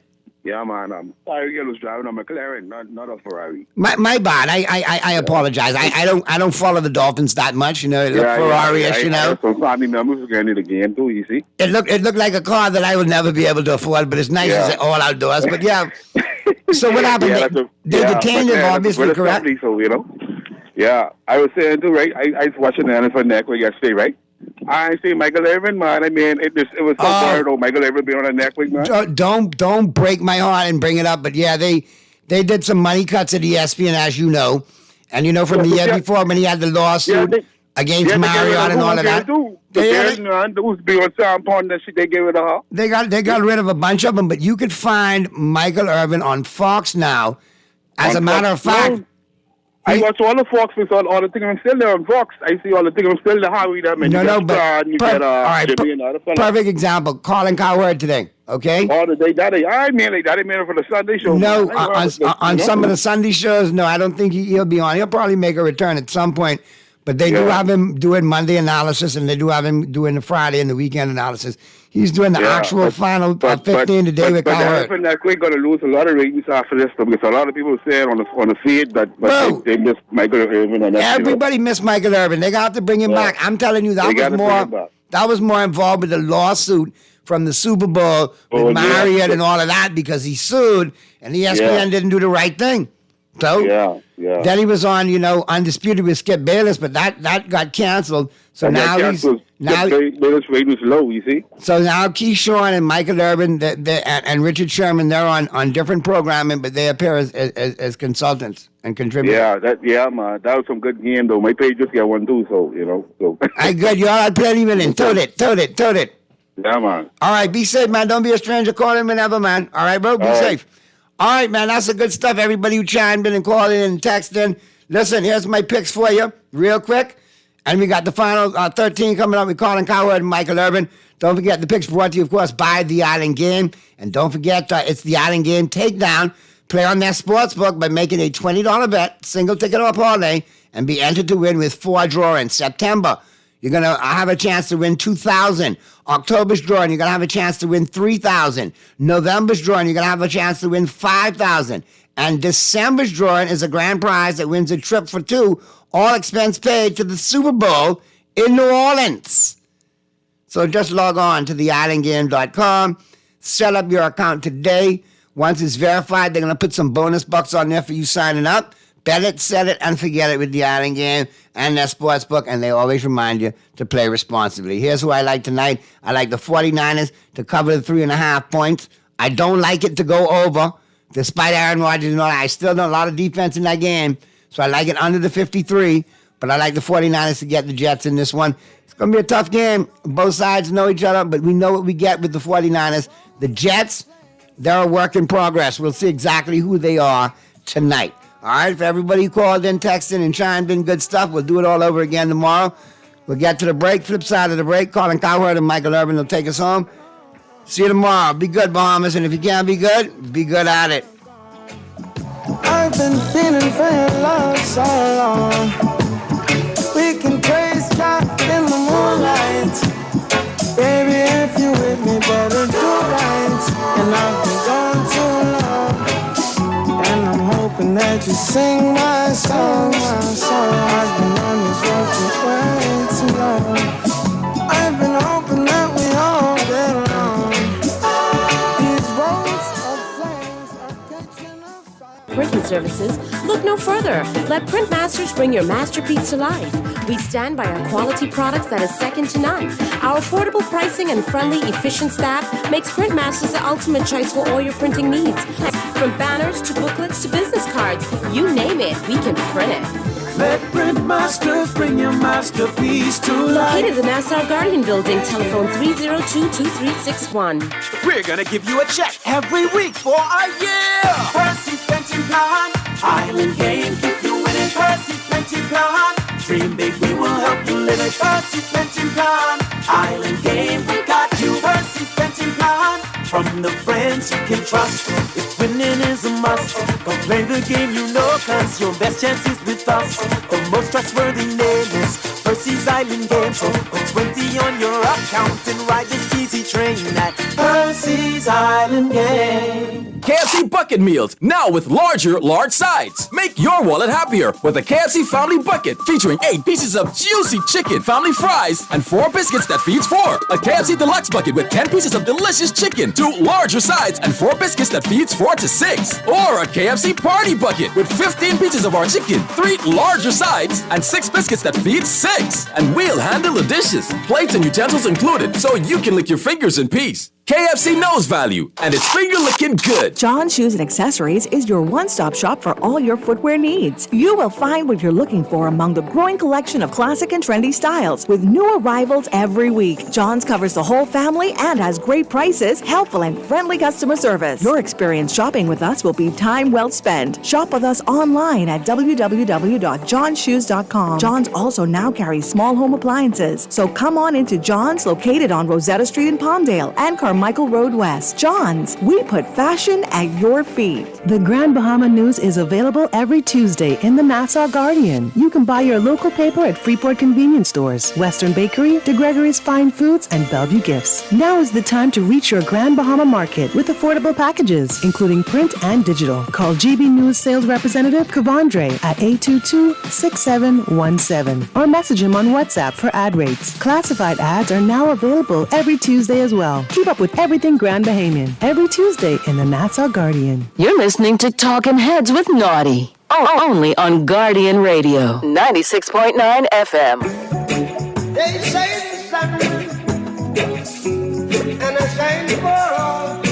Yeah, man. Tyreek was driving a McLaren, not a Ferrari. My bad. I apologize. I don't follow the Dolphins that much. You know, it looked Ferrari-ish. You know. Some family members were getting into the game too. You see. It looked like a car that I would never be able to afford, but it's nice as all outdoors. But yeah. So what happened? They detained him, obviously, correct? So yeah, I was saying too, right? I was watching the NFL Network yesterday, right? I see Michael Irvin, man. I mean, it was so hard. Michael Irvin being on the Network, man. Don't break my heart and bring it up. But yeah, they did some money cuts at ESPN, as you know, and you know from the year before when he had the lawsuit against Marriott and all of that. Those be on sound that shit they gave it to her. They got rid of a bunch of them, but you could find Michael Irvin on Fox now. As a matter of fact. I watch all the Fox, all the things I'm still there on Fox. I see all the things I'm still there. How we them and Jimmy and other fellas. Perfect example. Colin Cowherd today. Okay. All the day that I mean for the Sunday show. No, on some of the Sunday shows, no, I don't think he'll be on. He'll probably make a return at some point. But they do have him doing Monday analysis, and they do have him doing the Friday and the weekend analysis. He's doing the actual final 15 today with Cowherd. But that we're going to lose a lot of ratings after this, because a lot of people saying on the feed that they missed Michael Irvin. And Everybody missed Michael Irvin. They got to bring him back. I'm telling you, that was more involved with the lawsuit from the Super Bowl with Marriott and all of that, because he sued, and ESPN didn't do the right thing. So then he was on, Undisputed with Skip Bayless, but that got canceled. So now Bayless rate was low, you see. So now Keyshawn and Michael Irvin and Richard Sherman, they're on different programming, but they appear as consultants and contributors. Man, that was some good game though. My page just got one too, so. I good, you all right, plenty winning. Tote it. Yeah, man. All right, be safe, man. Don't be a stranger. Call him whenever, man. All right, bro. Be safe. All right, man, that's the good stuff. Everybody who chimed in and called in and texted in. Listen, here's my picks for you real quick. And we got the final 13 coming up with Colin Cowherd and Michael Irvin. Don't forget the picks brought to you, of course, by The Island Game. And don't forget, it's The Island Game Takedown. Play on their sportsbook by making a $20 bet, single ticket or parlay, and be entered to win with 4 draw in September. you're going to have a chance to win $2,000. October's drawing, you're going to have a chance to win $3,000. November's drawing, you're going to have a chance to win $5,000. And December's drawing is a grand prize that wins a trip for two, all expense paid, to the Super Bowl in New Orleans. So just log on to theislandgame.com, set up your account today. Once it's verified, they're going to put some bonus bucks on there for you signing up. Bet it, set it, and forget it with the Island Game and their sports book, and they always remind you to play responsibly. Here's who I like tonight. I like the 49ers to cover the 3.5 points. I don't like it to go over. Despite Aaron Rodgers and all that, I still know a lot of defense in that game, so I like it under the 53, but I like the 49ers to get the Jets in this one. It's going to be a tough game. Both sides know each other, but we know what we get with the 49ers. The Jets, they're a work in progress. We'll see exactly who they are tonight. All right, for everybody who called in, texted, and chimed in good stuff, we'll do it all over again tomorrow. We'll get to the break, flip side of the break. Colin Cowherd and Michael Irvin will take us home. See you tomorrow. Be good, Bahamas, and if you can't be good at it. I've been feeling for your love so long. We can praise God in the moonlight. Baby, if you with me, better do right. And I've been gone too long, and I'm hoping that you sing my song. I've been on this road for way too long. I've been hoping that we all get along. Printing services, look no further. Let Printmasters bring your masterpiece to life. We stand by our quality products that is second to none. Our affordable pricing and friendly, efficient staff makes Printmasters the ultimate choice for all your printing needs. From banners to booklets to business cards, you name it, we can print it. Let Printmasters bring your masterpiece to life. Located in the Nassau Guardian Building, telephone 302-2361. We're gonna give you a check every week for a year. Percy's Pension Plan, Island Game, keep you winning. Percy's Pension Plan, dream big, we will help you live it. Percy's Pension Plan, Island Game, we got you. Percy's Pension Plan, from the friends you can trust. If winning is a must, go play the game you know, cause your best chance is with us. The most trustworthy name is Percy's Island Game. So put 20 on your account and ride this easy train at Percy's Island Game. KFC Bucket Meals, now with large sides. Make your wallet happier with a KFC Family Bucket featuring 8 pieces of juicy chicken, family fries, and 4 biscuits that feeds 4. A KFC Deluxe Bucket with 10 pieces of delicious chicken, 2 larger sides, and 4 biscuits that feeds 4 to 6. Or a KFC Party Bucket with 15 pieces of our chicken, 3 larger sides, and 6 biscuits that feeds 6. And we'll handle the dishes, plates and utensils included, so you can lick your fingers in peace. KFC knows value, and it's finger-licking good. John Shoes and Accessories is your one-stop shop for all your footwear needs. You will find what you're looking for among the growing collection of classic and trendy styles with new arrivals every week. John's covers the whole family and has great prices, helpful and friendly customer service. Your experience shopping with us will be time well spent. Shop with us online at www.johnshoes.com. John's also now carries small home appliances, so come on into John's, located on Rosetta Street in Palmdale and Carmichael Road West. John's, we put fashion at your feet. The Grand Bahama News is available every Tuesday in the Nassau Guardian. You can buy your local paper at Freeport convenience stores, Western Bakery, DeGregory's Fine Foods, and Bellevue Gifts. Now is the time to reach your Grand Bahama market with affordable packages, including print and digital. Call GB News sales representative Kavandre at 822-6717 or message him on WhatsApp for ad rates. Classified ads are now available every Tuesday as well. Keep up with everything Grand Bahamian every Tuesday in the Nassau Guardian. You're listening to Talking Heads with Naughty. Only on Guardian Radio, 96.9 FM. They say the sun and I shine for all,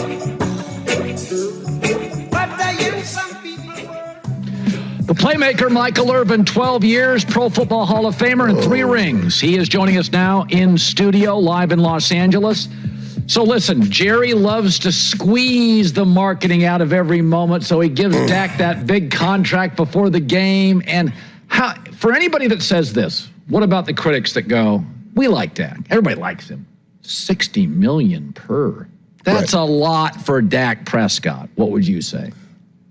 but I am some people. The playmaker Michael Irvin, 12 years, Pro Football Hall of Famer, and 3 rings. He is joining us now in studio, live in Los Angeles. So listen, Jerry loves to squeeze the marketing out of every moment, so he gives Dak that big contract before the game. And for anybody that says this, what about the critics that go, we like Dak, everybody likes him, $60 million per. That's a lot for Dak Prescott. What would you say?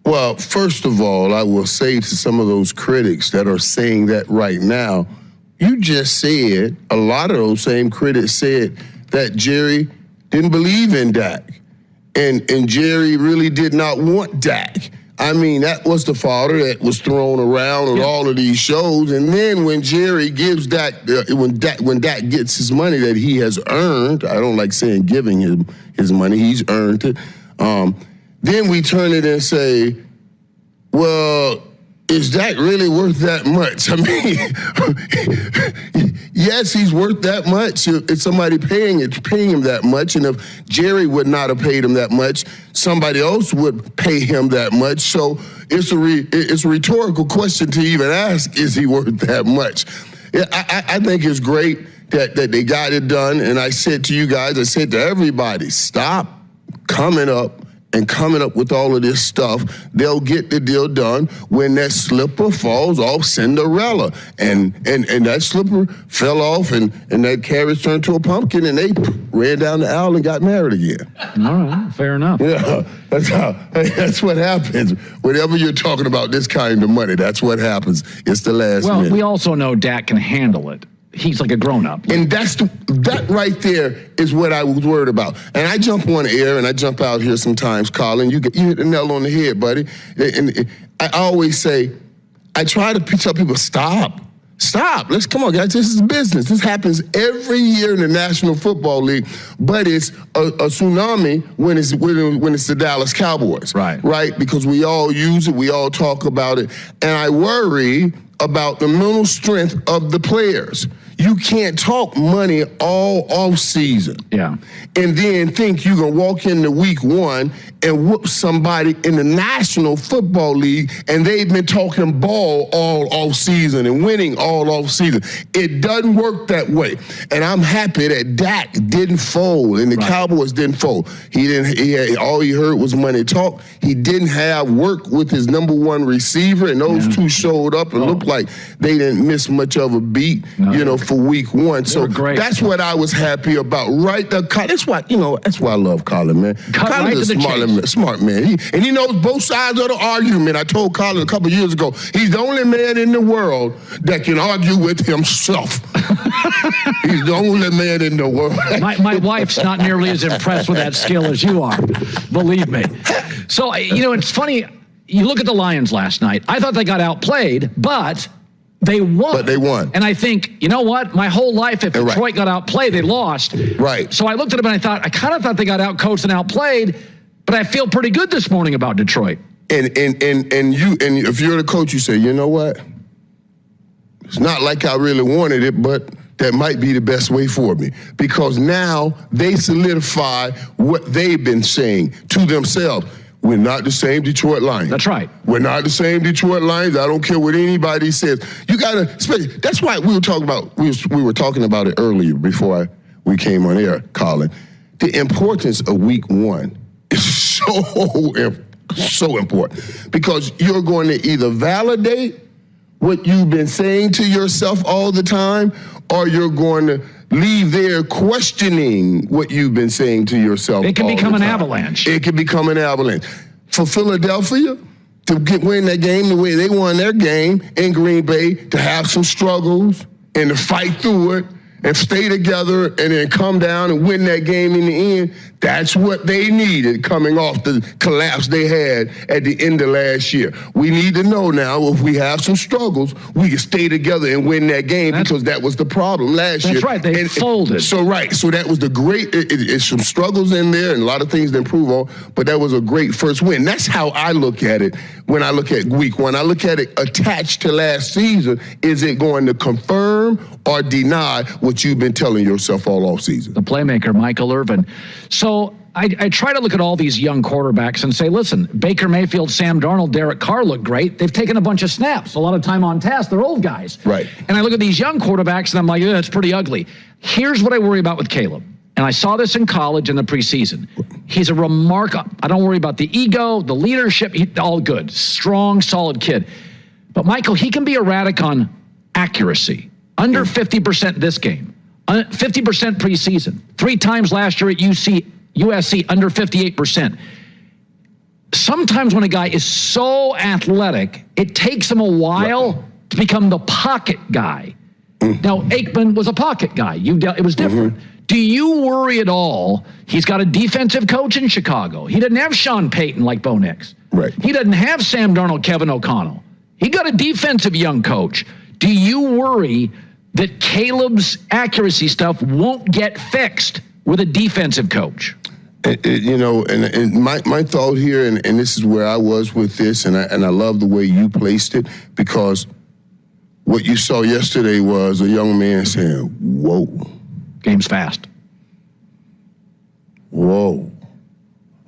Well, first of all, I will say to some of those critics that are saying that right now, you just said, a lot of those same critics said that Jerry didn't believe in Dak. And Jerry really did not want Dak. I mean, that was the fodder that was thrown around on all of these shows. And then when Jerry gives Dak, when Dak gets his money that he has earned, I don't like saying giving him his money, he's earned it. Then we turn it and say, well, is Dak really worth that much? I mean, yes, he's worth that much. If somebody paying him that much, and if Jerry would not have paid him that much, somebody else would pay him that much. So it's a rhetorical question to even ask, is he worth that much? I think it's great that they got it done. And I said to you guys, I said to everybody, stop coming up with all of this stuff. They'll get the deal done when that slipper falls off Cinderella. And that slipper fell off and that carriage turned to a pumpkin and they ran down the aisle and got married again. All right, fair enough. Yeah, that's what happens. Whenever you're talking about this kind of money, that's what happens. It's the last minute. Well, we also know Dak can handle it. He's like a grown-up. And that right there is what I was worried about. And I jump on air and I jump out here sometimes, Colin. You hit the nail on the head, buddy. And I always say, I try to tell people, stop. Let's come on, guys. This is business. This happens every year in the National Football League, but it's a tsunami when it's the Dallas Cowboys. Right? Because we all use it, we all talk about it, and I worry about the mental strength of the players. You can't talk money all off season. Yeah. And then think you can walk into week one and whoop somebody in the National Football League and they've been talking ball all off season and winning all off season. It doesn't work that way. And I'm happy that Dak didn't fold and the Cowboys didn't fold. All he heard was money talk. He didn't have work with his number one receiver, and those two showed up and looked like they didn't miss much of a beat, for week one. So that's what I was happy about. Right there, that's why I love Colin, man. Colin's a smart man. He knows both sides of the argument. I told Colin a couple years ago, he's the only man in the world that can argue with himself. He's the only man in the world. My wife's not nearly as impressed with that skill as you are, believe me. So, it's funny. You look at the Lions last night. I thought they got outplayed, but they won. And I think, you know what? My whole life, if Detroit got outplayed, they lost. Right. So I looked at them and I kind of thought they got outcoached and outplayed, but I feel pretty good this morning about Detroit. And if you're the coach, you say, you know what? It's not like I really wanted it, but that might be the best way for me. Because now they solidify what they've been saying to themselves. We're not the same Detroit Lions. That's right. We're not the same Detroit Lions. I don't care what anybody says. You gotta. That's why we were talking about. We were talking about it earlier before we came on air, Colin. The importance of week one is so important because you're going to either validate what you've been saying to yourself all the time, or you're going to leave there questioning what you've been saying to yourself. It can become an avalanche. It can become an avalanche. For Philadelphia to win that game the way they won their game in Green Bay, to have some struggles and to fight through it and stay together and then come down and win that game in the end, that's what they needed coming off the collapse they had at the end of last year. We need to know now if we have some struggles, we can stay together and win that game because that was the problem last year. That's right, they folded. So that was the great, it's some struggles in there and a lot of things to improve on, but that was a great first win. That's how I look at it when I look at week one. I look at it attached to last season. Is it going to confirm or deny what you've been telling yourself all off season? The playmaker, Michael Irvin. So I try to look at all these young quarterbacks and say, listen, Baker Mayfield, Sam Darnold, Derek Carr look great. They've taken a bunch of snaps, a lot of time on task. They're old guys. Right. And I look at these young quarterbacks and I'm like, it's pretty ugly. Here's what I worry about with Caleb. And I saw this in college in the preseason. He's a remarkable, I don't worry about the ego, the leadership, all good. Strong, solid kid. But Michael, he can be erratic on accuracy. Under 50% this game. 50% preseason. 3 times last year at USC, under 58%. Sometimes when a guy is so athletic, it takes him a while to become the pocket guy. Now, Aikman was a pocket guy. It was different. Do you worry at all? He's got a defensive coach in Chicago. He doesn't have Sean Payton like Bo Nix. Right. He doesn't have Sam Darnold, Kevin O'Connell. He got a defensive young coach. Do you worry that Caleb's accuracy stuff won't get fixed with a defensive coach? And my thought here, and this is where I was with this, and I love the way you placed it, because what you saw yesterday was a young man saying, whoa. Game's fast. Whoa.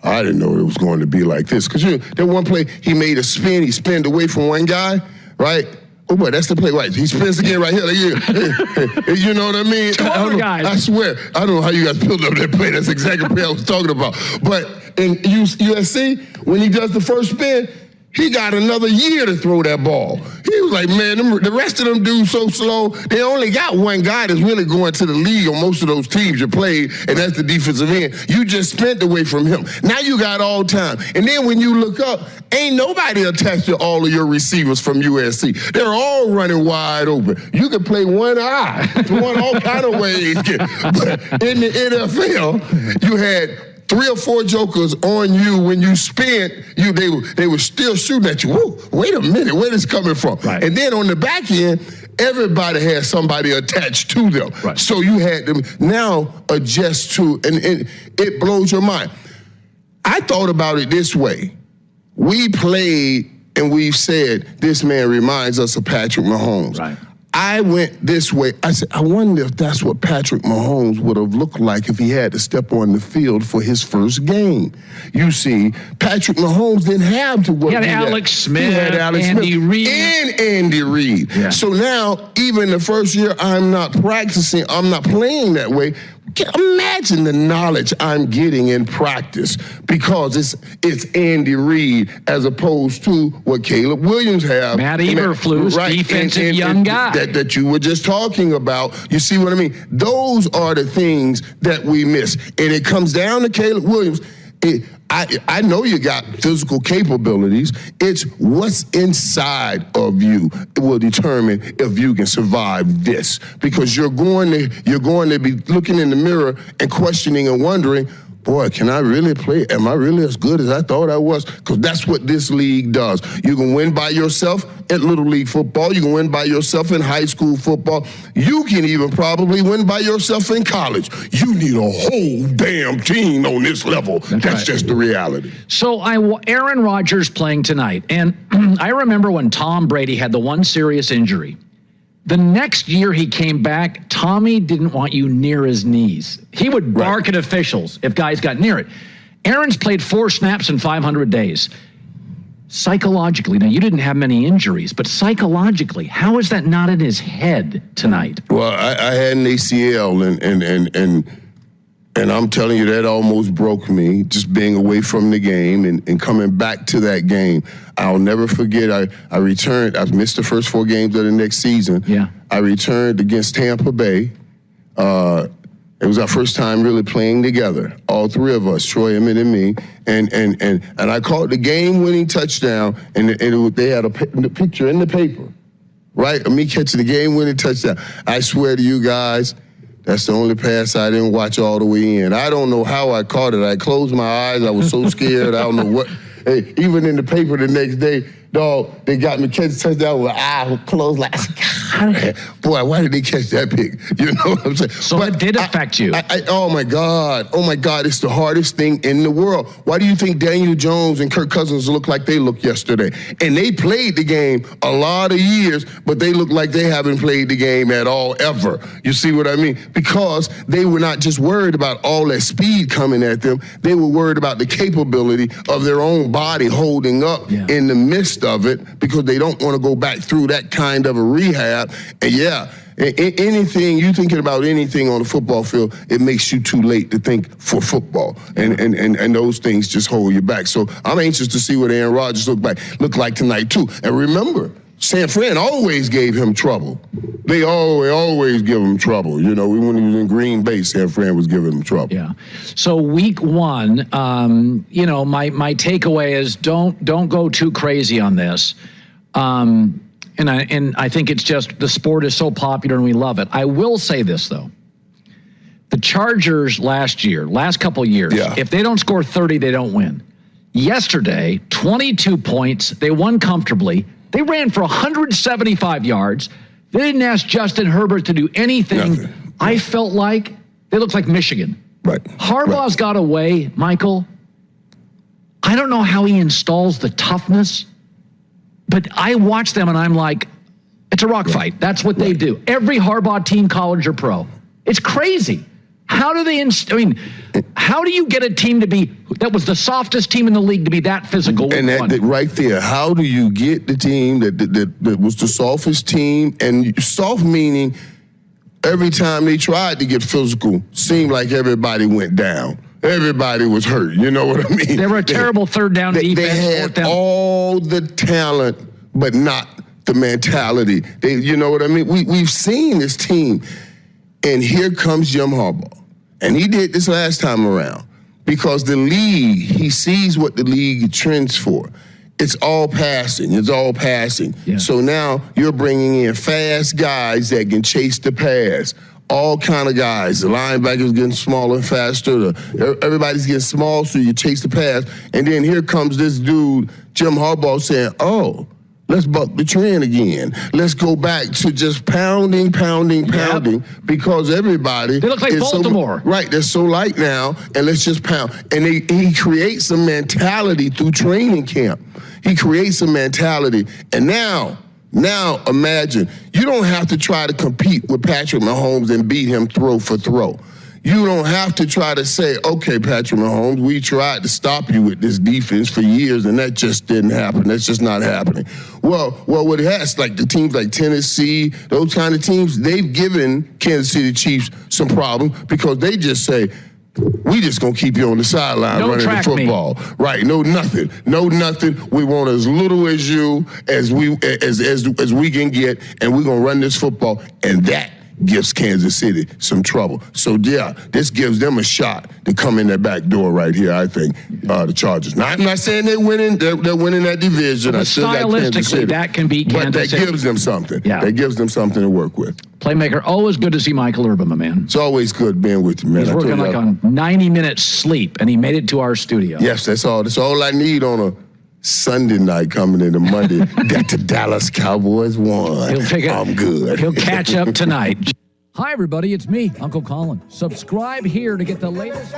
I didn't know it was going to be like this. Because that one play, he made a spin, he spinned away from one guy, right? Oh, boy, that's the play, right? He spins again right here. You know what I mean? I swear, I don't know how you guys built up that play. That's exactly the play I was talking about. But in USC, when he does the first spin, he got another year to throw that ball. He was like, man, the rest of them dudes so slow. They only got one guy that's really going to the league on most of those teams you played, and that's the defensive end. You just spent away from him. Now you got all time. And then when you look up, ain't nobody attached to all of your receivers from USC. They're all running wide open. You can play one eye, one all kind of ways. But in the NFL, you had 3 or 4 jokers on you when you spent. They were still shooting at you. Whoa, wait a minute, where is this coming from? Right. And then on the back end, everybody had somebody attached to them. Right. So you had to now adjust to, and it blows your mind. I thought about it this way. We played and we've said, this man reminds us of Patrick Mahomes. Right. I went this way. I said, I wonder if that's what Patrick Mahomes would have looked like if he had to step on the field for his first game. You see, Patrick Mahomes didn't have to work. He had Alex Smith, Andy Reid. And Andy Reid. Yeah. So now, even the first year, I'm not practicing, I'm not playing that way. Imagine the knowledge I'm getting in practice because it's Andy Reid as opposed to what Caleb Williams have. Matt Eberflus, right, defensive young guy. That you were just talking about. You see what I mean? Those are the things that we miss. And it comes down to Caleb Williams. I know you got physical capabilities. It's what's inside of you will determine if you can survive this. Because you're going to be looking in the mirror and questioning and wondering, boy, can I really play? Am I really as good as I thought I was? Because that's what this league does. You can win by yourself at Little League football. You can win by yourself in high school football. You can even probably win by yourself in college. You need a whole damn team on this level. That's just the reality. So Aaron Rodgers playing tonight. And I remember when Tom Brady had the one serious injury. The next year he came back, Tommy didn't want you near his knees. He would bark at officials if guys got near it. Aaron's played 4 snaps in 500 days. Psychologically, now you didn't have many injuries, but psychologically, how is that not in his head tonight? Well, I had an ACL, and I'm telling you, that almost broke me, just being away from the game and coming back to that game. I'll never forget, I returned. I missed the first 4 games of the next season. Yeah. I returned against Tampa Bay. It was our first time really playing together, all 3 of us, Troy, Emmett, and me. And I caught the game-winning touchdown, and they had a picture in the paper, right, of me catching the game-winning touchdown. I swear to you guys, that's the only pass I didn't watch all the way in. I don't know how I caught it. I closed my eyes. I was so scared. I don't know what. Hey, even in the paper the next day, dog, they got me catching touchdown with eyes closed. Like, God, boy, why did they catch that pick? You know what I'm saying? So it did affect you. Oh my God, it's the hardest thing in the world. Why do you think Daniel Jones and Kirk Cousins look like they looked yesterday? And they played the game a lot of years, but they look like they haven't played the game at all ever. You see what I mean? Because they were not just worried about all that speed coming at them. They were worried about the capability of their own body holding up in the midst of it, because they don't want to go back through that kind of a rehab. And anything, you thinking about anything on the football field, it makes you too late to think for football. And those things just hold you back. So I'm anxious to see what Aaron Rodgers look like tonight too. And remember, San Fran always gave him trouble. They always give him trouble. You know, when he was in Green Bay, San Fran was giving him trouble. Yeah. So week 1, you know, my takeaway is don't go too crazy on this. And I think it's just the sport is so popular and we love it. I will say this, though. The Chargers last couple of years, if they don't score 30, they don't win. Yesterday, 22 points. They won comfortably. They ran for 175 yards. They didn't ask Justin Herbert to do anything. Nothing. I felt like they looked like Michigan. Right. Harbaugh's got a way, Michael. I don't know how he installs the toughness, but I watch them and I'm like, it's a rock fight. That's what they do. Every Harbaugh team, college or pro. It's crazy. How do they how do you get a team to be that was the softest team in the league to be that physical? And that right there, how do you get the team that was the softest team? And soft meaning every time they tried to get physical, seemed like everybody went down. Everybody was hurt. You know what I mean? They were a terrible third down defense. They had all the talent, but not the mentality. You know what I mean? We've seen this team. And here comes Jim Harbaugh. And he did this last time around because the league, he sees what the league trends for. It's all passing. It's all passing. Yeah. So now you're bringing in fast guys that can chase the pass. All kind of guys. The linebackers getting smaller and faster. Everybody's getting small, so you chase the pass. And then here comes this dude, Jim Harbaugh, saying, oh, let's buck the trend again. Let's go back to just pounding, because everybody... They look like Baltimore. They're so light now, and let's just pound. And he creates a mentality through training camp. He creates a mentality. And now imagine, you don't have to try to compete with Patrick Mahomes and beat him throw for throw. You don't have to try to say, okay, Patrick Mahomes, we tried to stop you with this defense for years, and that just didn't happen. That's just not happening. Well, what it has, like the teams like Tennessee, those kind of teams, they've given Kansas City Chiefs some problems because they just say, we just gonna keep you on the sideline running the football. Right, no nothing. We want as little as you as we can get, and we're gonna run this football, and that gives Kansas City some trouble. So, yeah, this gives them a shot to come in that back door right here, I think, the Chargers. Now, I'm not saying they're winning that division. But stylistically, that can beat Kansas City. But that gives them something. Yeah. That gives them something to work with. Playmaker, always good to see Michael Urban, my man. It's always good being with you, man. He's working like on 90 minutes sleep, and he made it to our studio. Yes, that's all. That's all I need on a Sunday night coming into Monday. That the Dallas Cowboys won. I'm good. He'll catch up tonight. Hi, everybody. It's me, Uncle Colin. Subscribe here to get the latest.